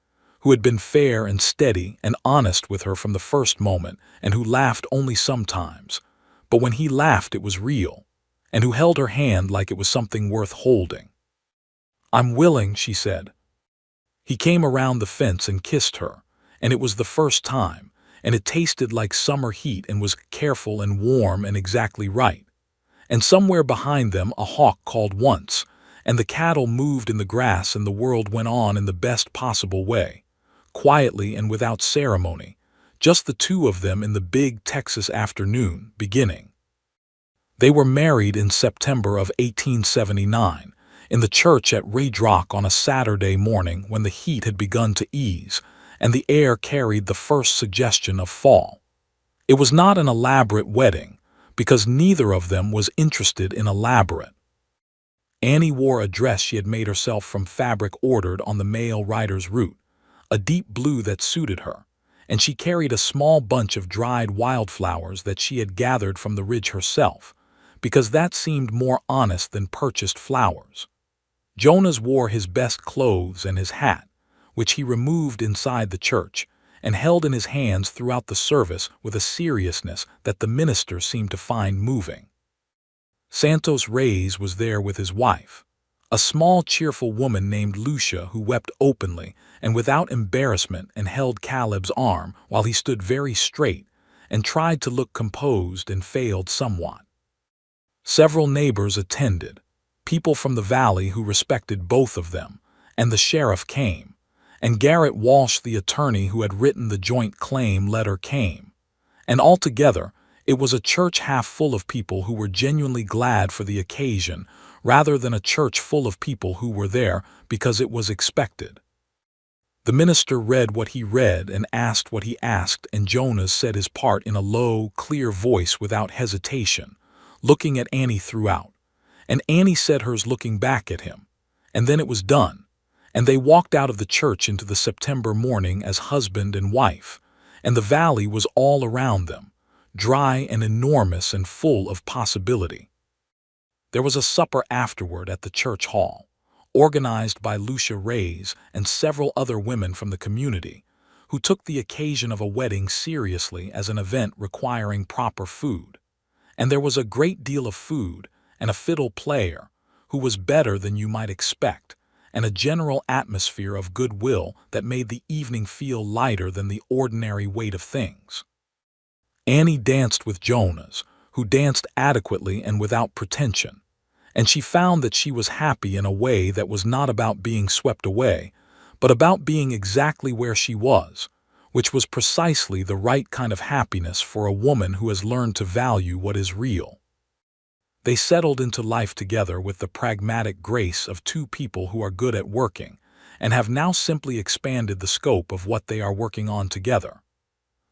who had been fair and steady and honest with her from the first moment, and who laughed only sometimes, but when he laughed it was real, and who held her hand like it was something worth holding. "I'm willing," she said. He came around the fence and kissed her, and it was the first time, and it tasted like summer heat and was careful and warm and exactly right. And somewhere behind them a hawk called once, and the cattle moved in the grass and the world went on in the best possible way, quietly and without ceremony, just the two of them in the big Texas afternoon beginning. They were married in September of 1879, in the church at Rock on a Saturday morning when the heat had begun to ease, and the air carried the first suggestion of fall. It was not an elaborate wedding, because neither of them was interested in elaborate. Annie wore a dress she had made herself from fabric ordered on the male rider's route, a deep blue that suited her, and she carried a small bunch of dried wildflowers that she had gathered from the ridge herself, because that seemed more honest than purchased flowers. Jonas wore his best clothes and his hat, which he removed inside the church, and held in his hands throughout the service with a seriousness that the minister seemed to find moving. Santos Reyes was there with his wife, a small cheerful woman named Lucia who wept openly and without embarrassment and held Caleb's arm while he stood very straight and tried to look composed and failed somewhat. Several neighbors attended, people from the valley who respected both of them, and the sheriff came, and Garrett Walsh, the attorney who had written the joint claim letter, came, and altogether it was a church half full of people who were genuinely glad for the occasion rather than a church full of people who were there because it was expected. The minister read what he read and asked what he asked, and Jonas said his part in a low, clear voice without hesitation, looking at Annie throughout, and Annie said hers looking back at him, and then it was done, and they walked out of the church into the September morning as husband and wife, and the valley was all around them, dry and enormous and full of possibility. There was a supper afterward at the church hall, organized by Lucia Reyes and several other women from the community, who took the occasion of a wedding seriously as an event requiring proper food. And there was a great deal of food, and a fiddle player, who was better than you might expect, and a general atmosphere of goodwill that made the evening feel lighter than the ordinary weight of things. Annie danced with Jonas, who danced adequately and without pretension, and she found that she was happy in a way that was not about being swept away, but about being exactly where she was, which was precisely the right kind of happiness for a woman who has learned to value what is real. They settled into life together with the pragmatic grace of two people who are good at working, and have now simply expanded the scope of what they are working on together.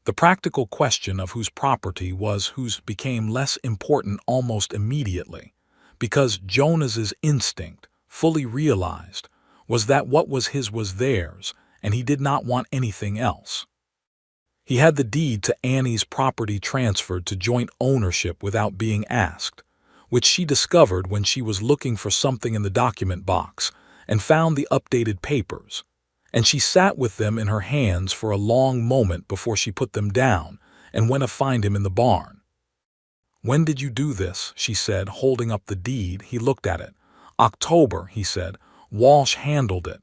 The practical question of whose property was whose became less important almost immediately, because Jonas's instinct, fully realized, was that what was his was theirs, and he did not want anything else. He had the deed to Annie's property transferred to joint ownership without being asked, which she discovered when she was looking for something in the document box and found the updated papers, and she sat with them in her hands for a long moment before she put them down and went to find him in the barn. "When did you do this?" she said, holding up the deed. He looked at it. "October," he said. "Walsh handled it."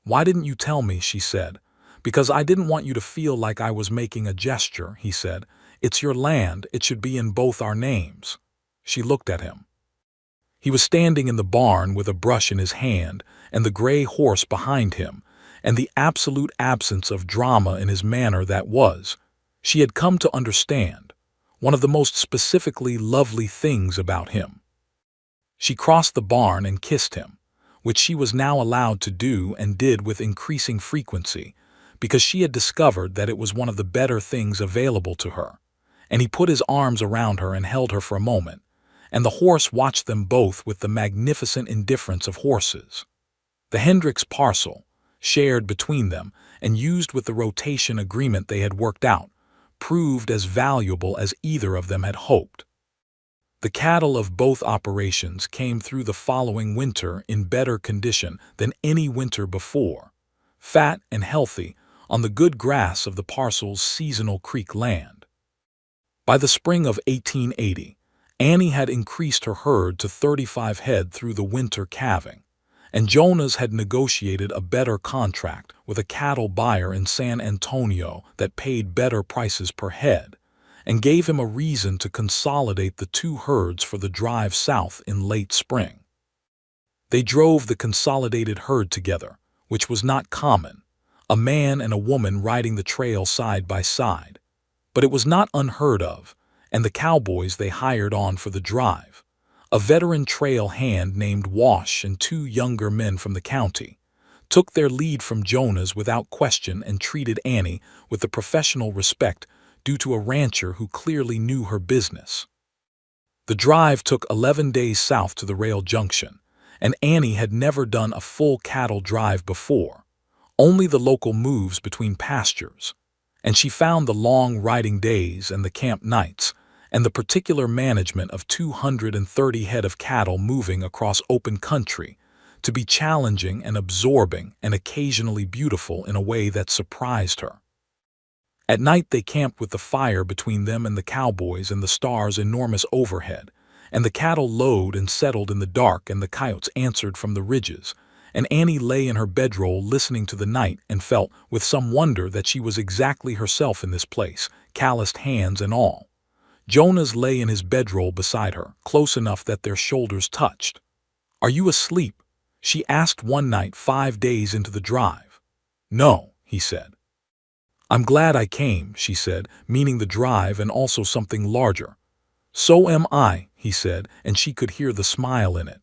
"Why didn't you tell me?" she said. "Because I didn't want you to feel like I was making a gesture," he said. "It's your land, it should be in both our names." She looked at him. He was standing in the barn with a brush in his hand and the gray horse behind him, and the absolute absence of drama in his manner that was, she had come to understand, one of the most specifically lovely things about him. She crossed the barn and kissed him, which she was now allowed to do and did with increasing frequency, because she had discovered that it was one of the better things available to her, and he put his arms around her and held her for a moment, and the horse watched them both with the magnificent indifference of horses. The Hendricks parcel, shared between them and used with the rotation agreement they had worked out, proved as valuable as either of them had hoped. The cattle of both operations came through the following winter in better condition than any winter before, fat and healthy on the good grass of the parcel's seasonal creek land. By the spring of 1880, Annie had increased her herd to 35 head through the winter calving, and Jonas had negotiated a better contract with a cattle buyer in San Antonio that paid better prices per head, and gave him a reason to consolidate the two herds for the drive south in late spring. They drove the consolidated herd together, which was not common, a man and a woman riding the trail side by side. But it was not unheard of, and the cowboys they hired on for the drive, a veteran trail hand named Wash and two younger men from the county, took their lead from Jonas without question and treated Annie with the professional respect due to a rancher who clearly knew her business. The drive took 11 days south to the rail junction, and Annie had never done a full cattle drive before, only the local moves between pastures, and she found the long riding days and the camp nights and the particular management of 230 head of cattle moving across open country to be challenging and absorbing and occasionally beautiful in a way that surprised her. At night they camped with the fire between them and the cowboys and the stars enormous overhead, and the cattle lowed and settled in the dark and the coyotes answered from the ridges, and Annie lay in her bedroll listening to the night and felt with some wonder that she was exactly herself in this place, calloused hands and all. Jonas lay in his bedroll beside her, close enough that their shoulders touched. "Are you asleep?" she asked one night 5 days into the drive. "No," he said. "I'm glad I came," she said, meaning the drive and also something larger. "So am I," he said, and she could hear the smile in it.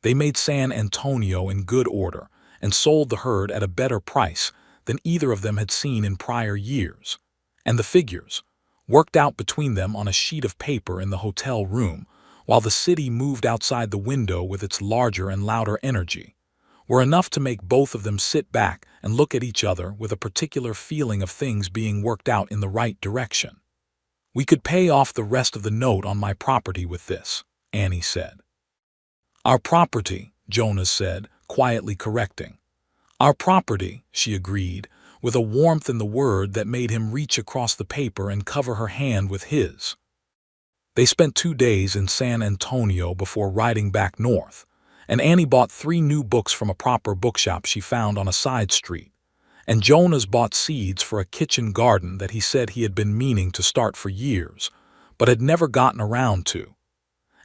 They made San Antonio in good order and sold the herd at a better price than either of them had seen in prior years. And the figures, worked out between them on a sheet of paper in the hotel room, while the city moved outside the window with its larger and louder energy, were enough to make both of them sit back and look at each other with a particular feeling of things being worked out in the right direction. "We could pay off the rest of the note on my property with this," Annie said. "Our property," Jonas said, quietly correcting. "Our property," she agreed, with a warmth in the word that made him reach across the paper and cover her hand with his. They spent 2 days in San Antonio before riding back north, and Annie bought 3 new books from a proper bookshop she found on a side street, and Jonas bought seeds for a kitchen garden that he said he had been meaning to start for years, but had never gotten around to.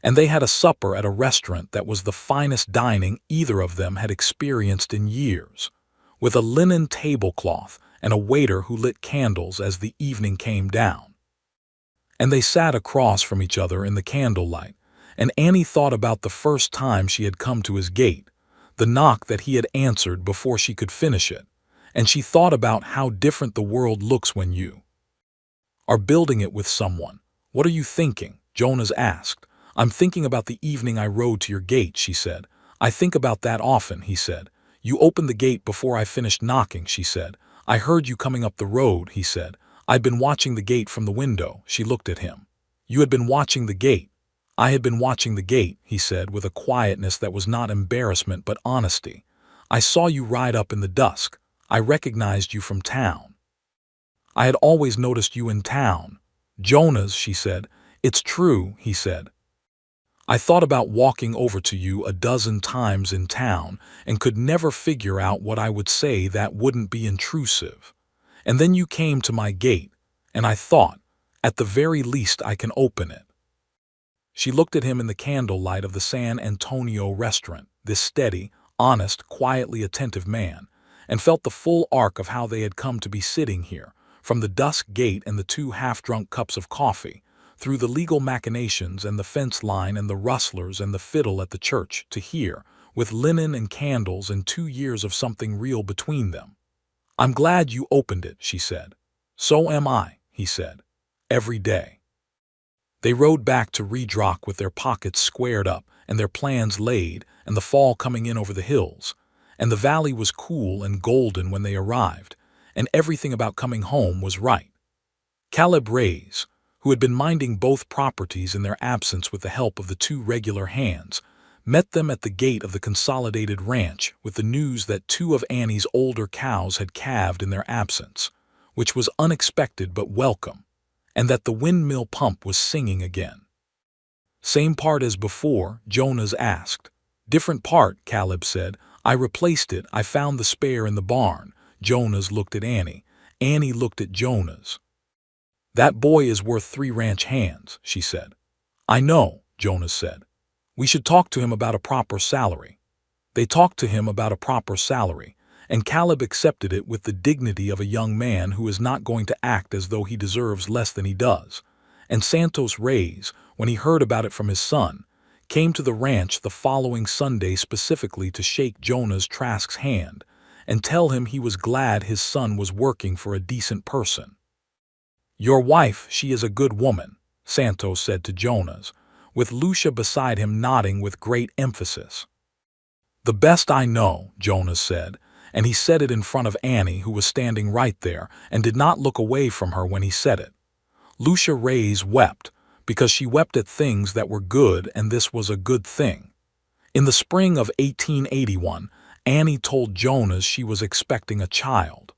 And they had a supper at a restaurant that was the finest dining either of them had experienced in years, with a linen tablecloth and a waiter who lit candles as the evening came down. And they sat across from each other in the candlelight, and Annie thought about the first time she had come to his gate, the knock that he had answered before she could finish it, and she thought about how different the world looks when you are building it with someone. "What are you thinking?" Jonas asked. "I'm thinking about the evening I rode to your gate," she said. "I think about that often," he said. "You opened the gate before I finished knocking," she said. "I heard you coming up the road," he said. "I'd been watching the gate from the window." She looked at him. "You had been watching the gate." "I had been watching the gate," he said with a quietness that was not embarrassment but honesty. "I saw you ride up in the dusk. I recognized you from town." "I had always noticed you in town." "Jonas," she said. "It's true," he said. "I thought about walking over to you a dozen times in town and could never figure out what I would say that wouldn't be intrusive. And then you came to my gate, and I thought, at the very least I can open it." She looked at him in the candlelight of the San Antonio restaurant, this steady, honest, quietly attentive man, and felt the full arc of how they had come to be sitting here, from the Dusk gate and the 2 half-drunk cups of coffee, through the legal machinations and the fence line and the rustlers and the fiddle at the church, to here, with linen and candles and 2 years of something real between them. "I'm glad you opened it," she said. "So am I," he said. "Every day." They rode back to Redrock with their pockets squared up and their plans laid and the fall coming in over the hills, and the valley was cool and golden when they arrived, and everything about coming home was right. Caleb Reyes, who had been minding both properties in their absence with the help of the 2 regular hands, met them at the gate of the consolidated ranch with the news that 2 of Annie's older cows had calved in their absence, which was unexpected but welcome, and that the windmill pump was singing again. "Same part as before?" Jonas asked. "Different part," Caleb said. "I replaced it. I found the spare in the barn." Jonas looked at Annie. Annie looked at Jonas. "That boy is worth 3 ranch hands," she said. "I know," Jonas said. We should talk to him about a proper salary. They talked to him about a proper salary, and Caleb accepted it with the dignity of a young man who is not going to act as though he deserves less than he does. And Santos Reyes, when he heard about it from his son, came to the ranch the following Sunday specifically to shake Jonas Trask's hand and tell him he was glad his son was working for a decent person. "Your wife, she is a good woman," Santos said to Jonas, with Lucia beside him nodding with great emphasis. "The best I know," Jonas said, and he said it in front of Annie, who was standing right there and did not look away from her when he said it. Lucia Reyes wept, because she wept at things that were good, and this was a good thing. In the spring of 1881, Annie told Jonas she was expecting a child.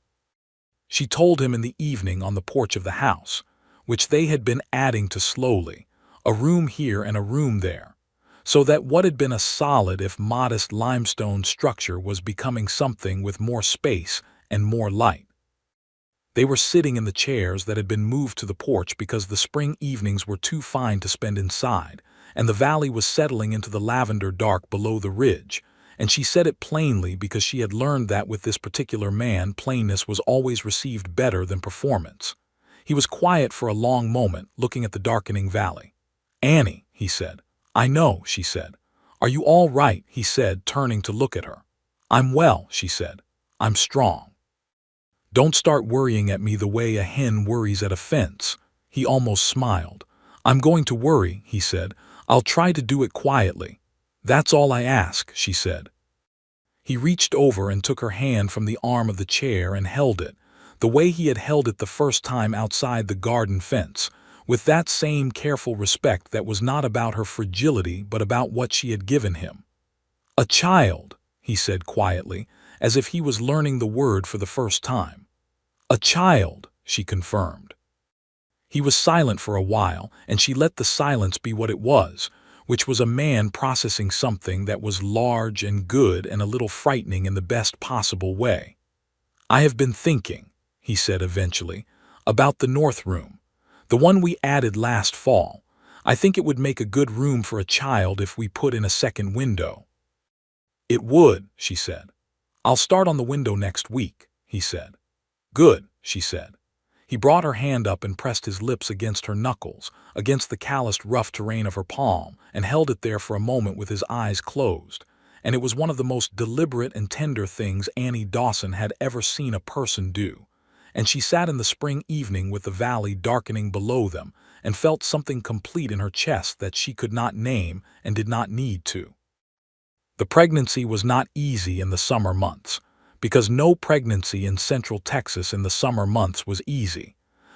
She told him in the evening on the porch of the house, which they had been adding to slowly, a room here and a room there, so that what had been a solid if modest limestone structure was becoming something with more space and more light. They were sitting in the chairs that had been moved to the porch because the spring evenings were too fine to spend inside, and the valley was settling into the lavender dark below the ridge, and she said it plainly because she had learned that with this particular man plainness was always received better than performance. He was quiet for a long moment, looking at the darkening valley. "Annie," he said. "I know," she said. "Are you all right?" he said, turning to look at her. "I'm well," she said. "I'm strong. Don't start worrying at me the way a hen worries at a fence." He almost smiled. "I'm going to worry," he said. "I'll try to do it quietly. That's all I ask," she said. He reached over and took her hand from the arm of the chair and held it, the way he had held it the first time outside the garden fence, with that same careful respect that was not about her fragility but about what she had given him. "A child," he said quietly, as if he was learning the word for the first time. "A child," she confirmed. He was silent for a while, and she let the silence be what it was, which was a man processing something that was large and good and a little frightening in the best possible way. "I have been thinking," he said eventually, "about the north room, the one we added last fall. I think it would make a good room for a child if we put in a second window." "It would," she said. "I'll start on the window next week," he said. "Good," she said. He brought her hand up and pressed his lips against her knuckles, against the calloused rough terrain of her palm, and held it there for a moment with his eyes closed, and it was one of the most deliberate and tender things Annie Dawson had ever seen a person do, and she sat in the spring evening with the valley darkening below them and felt something complete in her chest that she could not name and did not need to. The pregnancy was not easy in the summer months, because no pregnancy in Central Texas in the summer months was easy.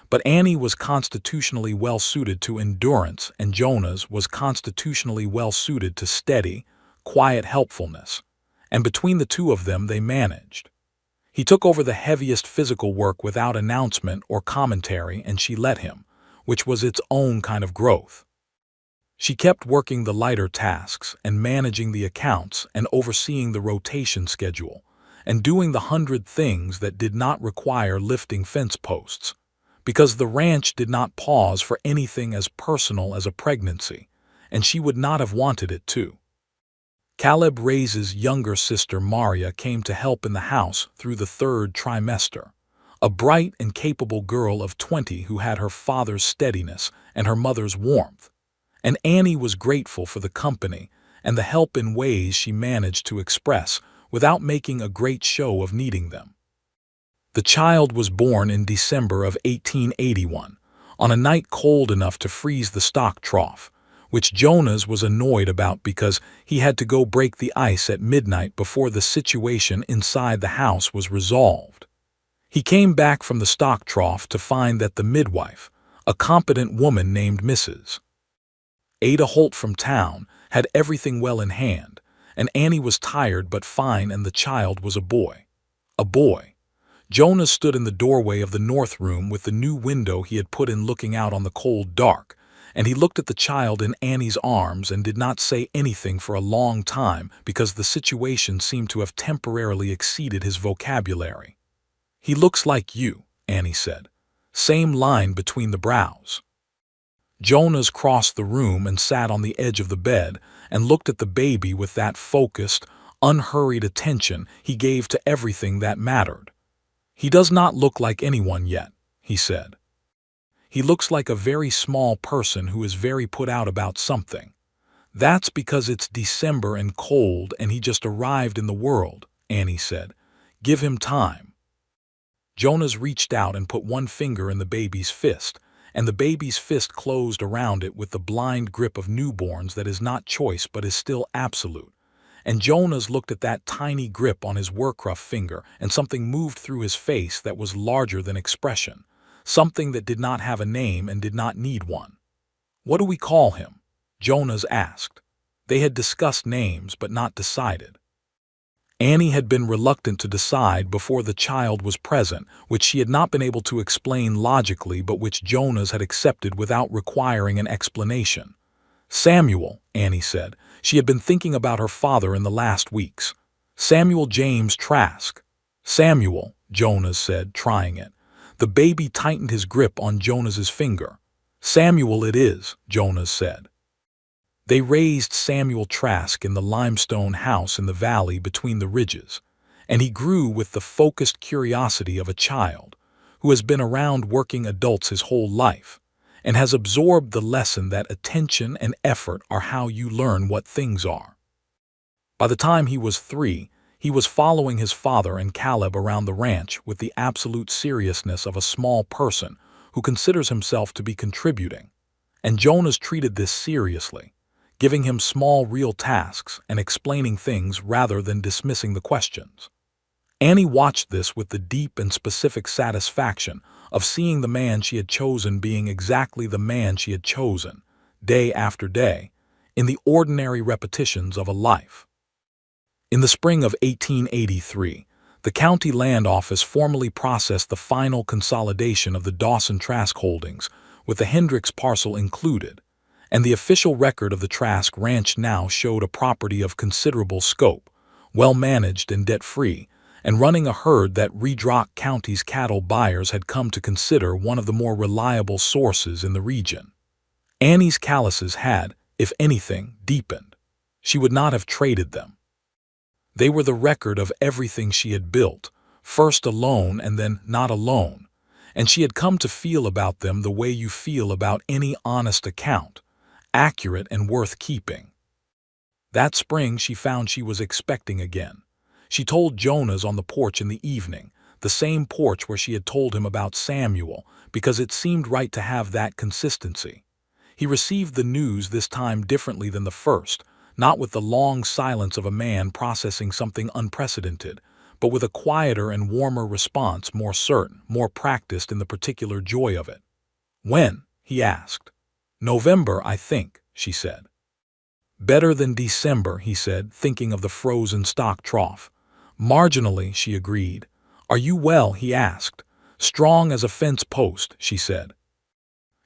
But Annie was constitutionally well-suited to endurance, and Jonas was constitutionally well-suited to steady, quiet helpfulness. And between the two of them they managed. He took over the heaviest physical work without announcement or commentary, and she let him, which was its own kind of growth. She kept working the lighter tasks and managing the accounts and overseeing the rotation schedule, and doing the 100 things that did not require lifting fence posts, because the ranch did not pause for anything as personal as a pregnancy, and she would not have wanted it to. Caleb Reyes's younger sister Maria came to help in the house through the 3rd trimester, a bright and capable girl of 20 who had her father's steadiness and her mother's warmth, and Annie was grateful for the company and the help in ways she managed to express without making a great show of needing them. The child was born in December of 1881, on a night cold enough to freeze the stock trough, which Jonas was annoyed about because he had to go break the ice at midnight before the situation inside the house was resolved. He came back from the stock trough to find that the midwife, a competent woman named Mrs. Ada Holt from town, had everything well in hand, and Annie was tired but fine, and the child was a boy. A boy. Jonas stood in the doorway of the north room with the new window he had put in looking out on the cold dark, and he looked at the child in Annie's arms and did not say anything for a long time because the situation seemed to have temporarily exceeded his vocabulary. "He looks like you," Annie said. "Same line between the brows." Jonas crossed the room and sat on the edge of the bed and looked at the baby with that focused, unhurried attention he gave to everything that mattered. "He does not look like anyone yet," he said. "He looks like a very small person who is very put out about something. That's because it's December and cold and he just arrived in the world," Annie said. "Give him time." Jonas reached out and put one finger in the baby's fist, and the baby's fist closed around it with the blind grip of newborns that is not choice but is still absolute. And Jonas looked at that tiny grip on his workrough finger, and something moved through his face that was larger than expression, something that did not have a name and did not need one. "What do we call him?" Jonas asked. They had discussed names but not decided. Annie had been reluctant to decide before the child was present, which she had not been able to explain logically but which Jonas had accepted without requiring an explanation. "Samuel," Annie said. She had been thinking about her father in the last weeks. "Samuel James Trask." "Samuel," Jonas said, trying it. The baby tightened his grip on Jonas's finger. "Samuel it is," Jonas said. They raised Samuel Trask in the limestone house in the valley between the ridges, and he grew with the focused curiosity of a child who has been around working adults his whole life and has absorbed the lesson that attention and effort are how you learn what things are. By the time he was 3, he was following his father and Caleb around the ranch with the absolute seriousness of a small person who considers himself to be contributing, and Jonas treated this seriously, giving him small real tasks and explaining things rather than dismissing the questions. Annie watched this with the deep and specific satisfaction of seeing the man she had chosen being exactly the man she had chosen, day after day, in the ordinary repetitions of a life. In the spring of 1883, the county land office formally processed the final consolidation of the Dawson Trask holdings, with the Hendricks parcel included, and the official record of the Trask Ranch now showed a property of considerable scope, well-managed and debt-free, and running a herd that Redrock County's cattle buyers had come to consider one of the more reliable sources in the region. Annie's calluses had, if anything, deepened. She would not have traded them. They were the record of everything she had built, first alone and then not alone, and she had come to feel about them the way you feel about any honest account, accurate and worth keeping. That spring she found she was expecting again. She told Jonas on the porch in the evening, the same porch where she had told him about Samuel, because it seemed right to have that consistency. He received the news this time differently than the first, not with the long silence of a man processing something unprecedented, but with a quieter and warmer response, more certain, more practiced in the particular joy of it. "When?" he asked. "November, I think," she said. "Better than December," he said, thinking of the frozen stock trough. "Marginally," she agreed. "Are you well?" he asked. "Strong as a fence post," she said.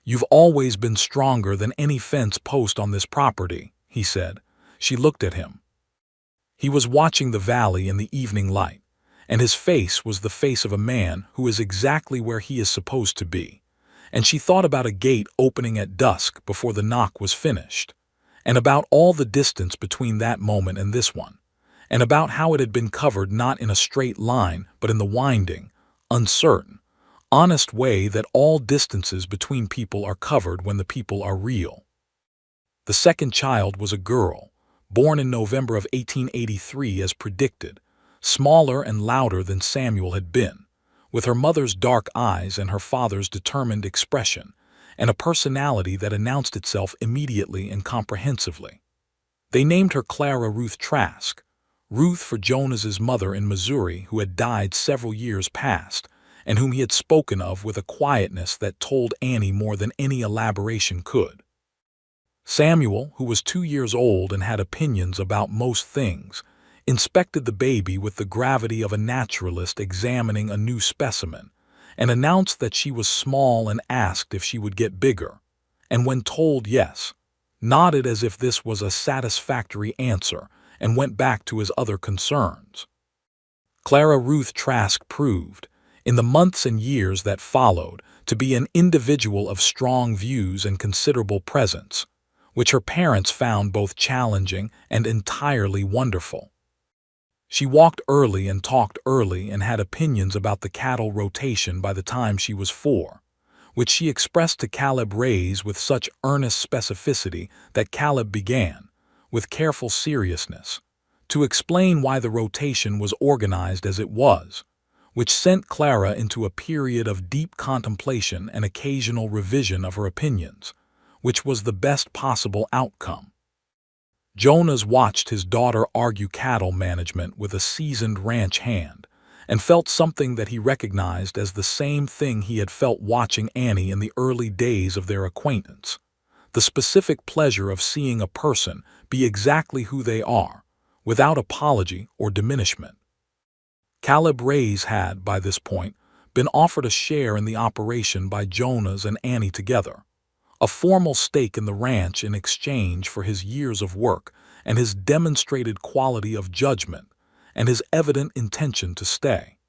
"You've always been stronger than any fence post on this property," he said. She looked at him. He was watching the valley in the evening light, and his face was the face of a man who is exactly where he is supposed to be. And she thought about a gate opening at dusk before the knock was finished, and about all the distance between that moment and this one, and about how it had been covered not in a straight line but in the winding, uncertain, honest way that all distances between people are covered when the people are real. The second child was a girl, born in November of 1883 as predicted, smaller and louder than Samuel had been, with her mother's dark eyes and her father's determined expression, and a personality that announced itself immediately and comprehensively. They named her Clara Ruth Trask, Ruth for Jonas's mother in Missouri who had died several years past, and whom he had spoken of with a quietness that told Annie more than any elaboration could. Samuel, who was 2 years old and had opinions about most things, inspected the baby with the gravity of a naturalist examining a new specimen, and announced that she was small and asked if she would get bigger, and when told yes, nodded as if this was a satisfactory answer and went back to his other concerns. Clara Ruth Trask proved, in the months and years that followed, to be an individual of strong views and considerable presence, which her parents found both challenging and entirely wonderful. She walked early and talked early and had opinions about the cattle rotation by the time she was 4, which she expressed to Caleb Rays with such earnest specificity that Caleb began, with careful seriousness, to explain why the rotation was organized as it was, which sent Clara into a period of deep contemplation and occasional revision of her opinions, which was the best possible outcome. Jonas watched his daughter argue cattle management with a seasoned ranch hand, and felt something that he recognized as the same thing he had felt watching Annie in the early days of their acquaintance, the specific pleasure of seeing a person be exactly who they are, without apology or diminishment. Caleb Rays had, by this point, been offered a share in the operation by Jonas and Annie together, a formal stake in the ranch in exchange for his years of work and his demonstrated quality of judgment and his evident intention to stay.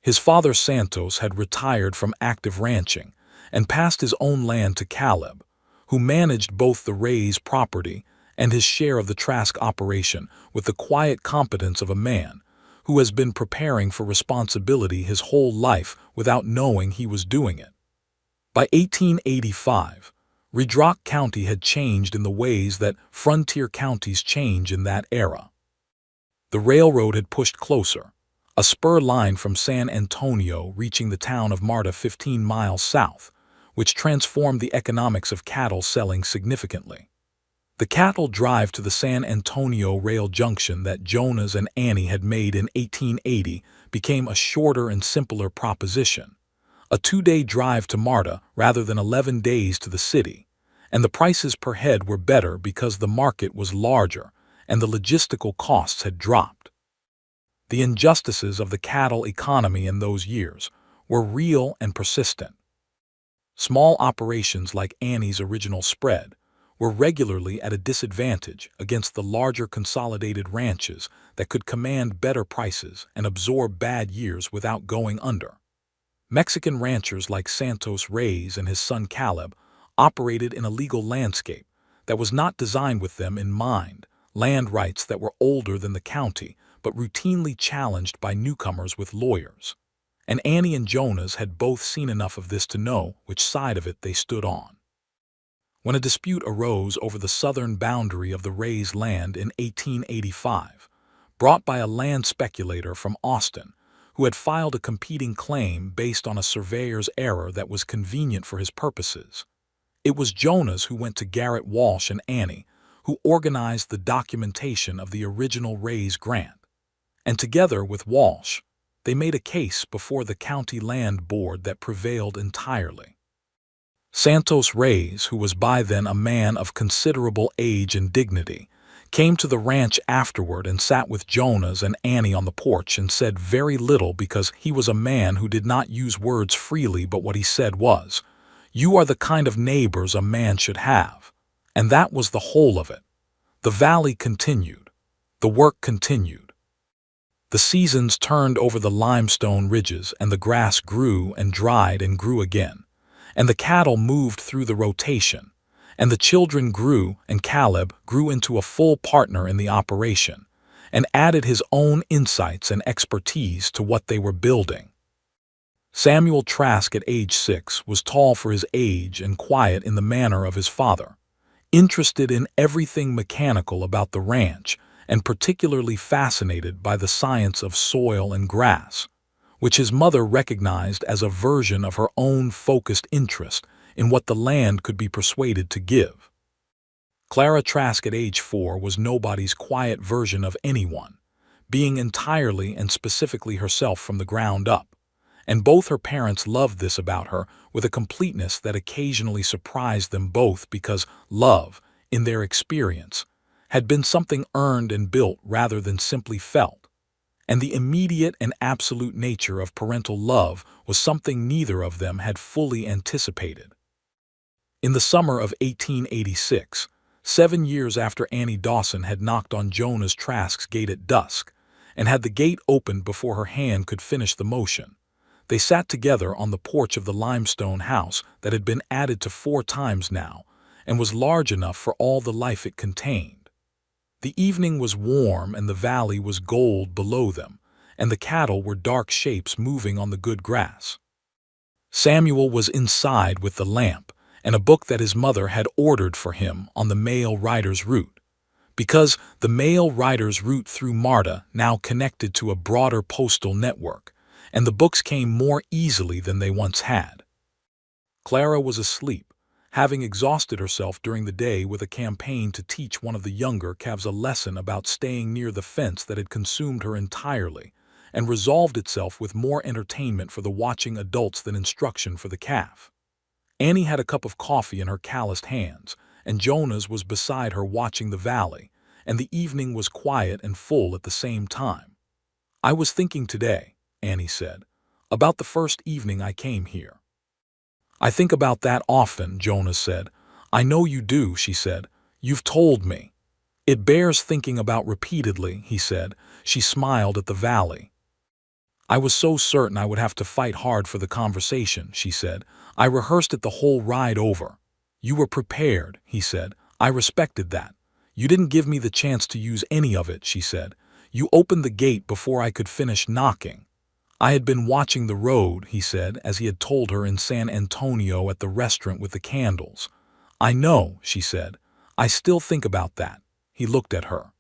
His father Santos had retired from active ranching and passed his own land to Caleb, who managed both the Rays property and his share of the Trask operation with the quiet competence of a man who has been preparing for responsibility his whole life without knowing he was doing it. By 1885, Redrock County had changed in the ways that frontier counties change in that era. The railroad had pushed closer, a spur line from San Antonio reaching the town of Marta 15 miles south, which transformed the economics of cattle selling significantly. The cattle drive to the San Antonio rail junction that Jonas and Annie had made in 1880 became a shorter and simpler proposition, a 2-day drive to Marta rather than 11 days to the city, and the prices per head were better because the market was larger and the logistical costs had dropped. The injustices of the cattle economy in those years were real and persistent. Small operations like Annie's original spread were regularly at a disadvantage against the larger consolidated ranches that could command better prices and absorb bad years without going under. Mexican ranchers like Santos Rays and his son Caleb operated in a legal landscape that was not designed with them in mind, land rights that were older than the county but routinely challenged by newcomers with lawyers. And Annie and Jonas had both seen enough of this to know which side of it they stood on. When a dispute arose over the southern boundary of the Rays' land in 1885, brought by a land speculator from Austin, who had filed a competing claim based on a surveyor's error that was convenient for his purposes, it was Jonas who went to Garrett Walsh and Annie, who organized the documentation of the original Rays grant, and together with Walsh, they made a case before the county land board that prevailed entirely. Santos Rays, who was by then a man of considerable age and dignity, came to the ranch afterward and sat with Jonas and Annie on the porch and said very little because he was a man who did not use words freely, but what he said was, "You are the kind of neighbors a man should have." And that was the whole of it. The valley continued. The work continued. The seasons turned over the limestone ridges and the grass grew and dried and grew again, and the cattle moved through the rotation, and the children grew, and Caleb grew into a full partner in the operation, and added his own insights and expertise to what they were building. Samuel Trask at age 6 was tall for his age and quiet in the manner of his father, interested in everything mechanical about the ranch and particularly fascinated by the science of soil and grass, which his mother recognized as a version of her own focused interest in what the land could be persuaded to give. Clara Trask at age 4 was nobody's quiet version of anyone, being entirely and specifically herself from the ground up, and both her parents loved this about her with a completeness that occasionally surprised them both because love, in their experience, had been something earned and built rather than simply felt, and the immediate and absolute nature of parental love was something neither of them had fully anticipated. In the summer of 1886, 7 years after Annie Dawson had knocked on Jonas Trask's gate at Dusk, and had the gate opened before her hand could finish the motion, They sat together on the porch of the limestone house that had been added to 4 times now, and was large enough for all the life it contained. The evening was warm and the valley was gold below them, and the cattle were dark shapes moving on the good grass. Samuel was inside with the lamp and a book that his mother had ordered for him on the mail rider's route, because the mail rider's route through Marta now connected to a broader postal network, and the books came more easily than they once had. Clara was asleep, having exhausted herself during the day with a campaign to teach one of the younger calves a lesson about staying near the fence that had consumed her entirely, and resolved itself with more entertainment for the watching adults than instruction for the calf. Annie had a cup of coffee in her calloused hands, and Jonas was beside her watching the valley, and the evening was quiet and full at the same time. "I was thinking today," Annie said, "about the first evening I came here." "I think about that often," Jonas said. "I know you do," she said. "You've told me." "It bears thinking about repeatedly," he said. She smiled at the valley. "I was so certain I would have to fight hard for the conversation," she said. "I rehearsed it the whole ride over." "You were prepared," he said. "I respected that." "You didn't give me the chance to use any of it," she said. "You opened the gate before I could finish knocking." "I had been watching the road," he said, as he had told her in San Antonio at the restaurant with the candles. "I know," she said. "I still think about that." He looked at her.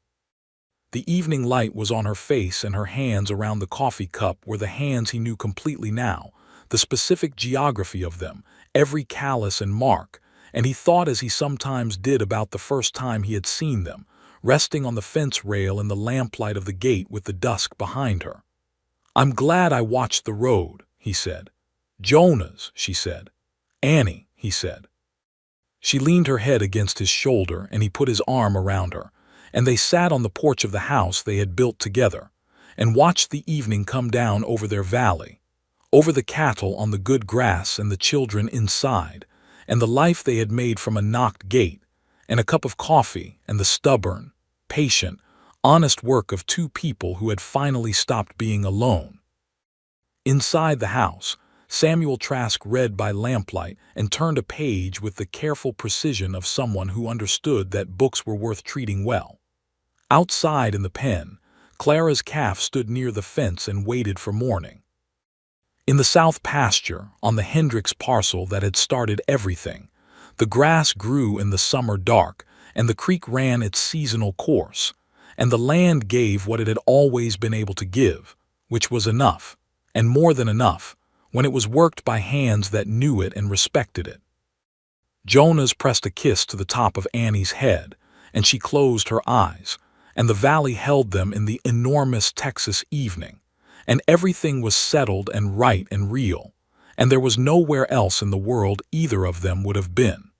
The evening light was on her face, and her hands around the coffee cup were the hands he knew completely now, the specific geography of them, every callus and mark, and he thought as he sometimes did about the first time he had seen them, resting on the fence rail in the lamplight of the gate with the dusk behind her. "I'm glad I watched the road," he said. "Jonas," she said. "Annie," he said. She leaned her head against his shoulder, and he put his arm around her, and they sat on the porch of the house they had built together, and watched the evening come down over their valley, over the cattle on the good grass and the children inside, and the life they had made from a knocked gate, and a cup of coffee, and the stubborn, patient, honest work of 2 people who had finally stopped being alone. Inside the house, Samuel Trask read by lamplight and turned a page with the careful precision of someone who understood that books were worth treating well. Outside in the pen, Clara's calf stood near the fence and waited for morning. In the south pasture, on the Hendricks parcel that had started everything, the grass grew in the summer dark, and the creek ran its seasonal course, and the land gave what it had always been able to give, which was enough, and more than enough, when it was worked by hands that knew it and respected it. Jonas pressed a kiss to the top of Annie's head, and she closed her eyes, and the valley held them in the enormous Texas evening, and everything was settled and right and real, and there was nowhere else in the world either of them would have been.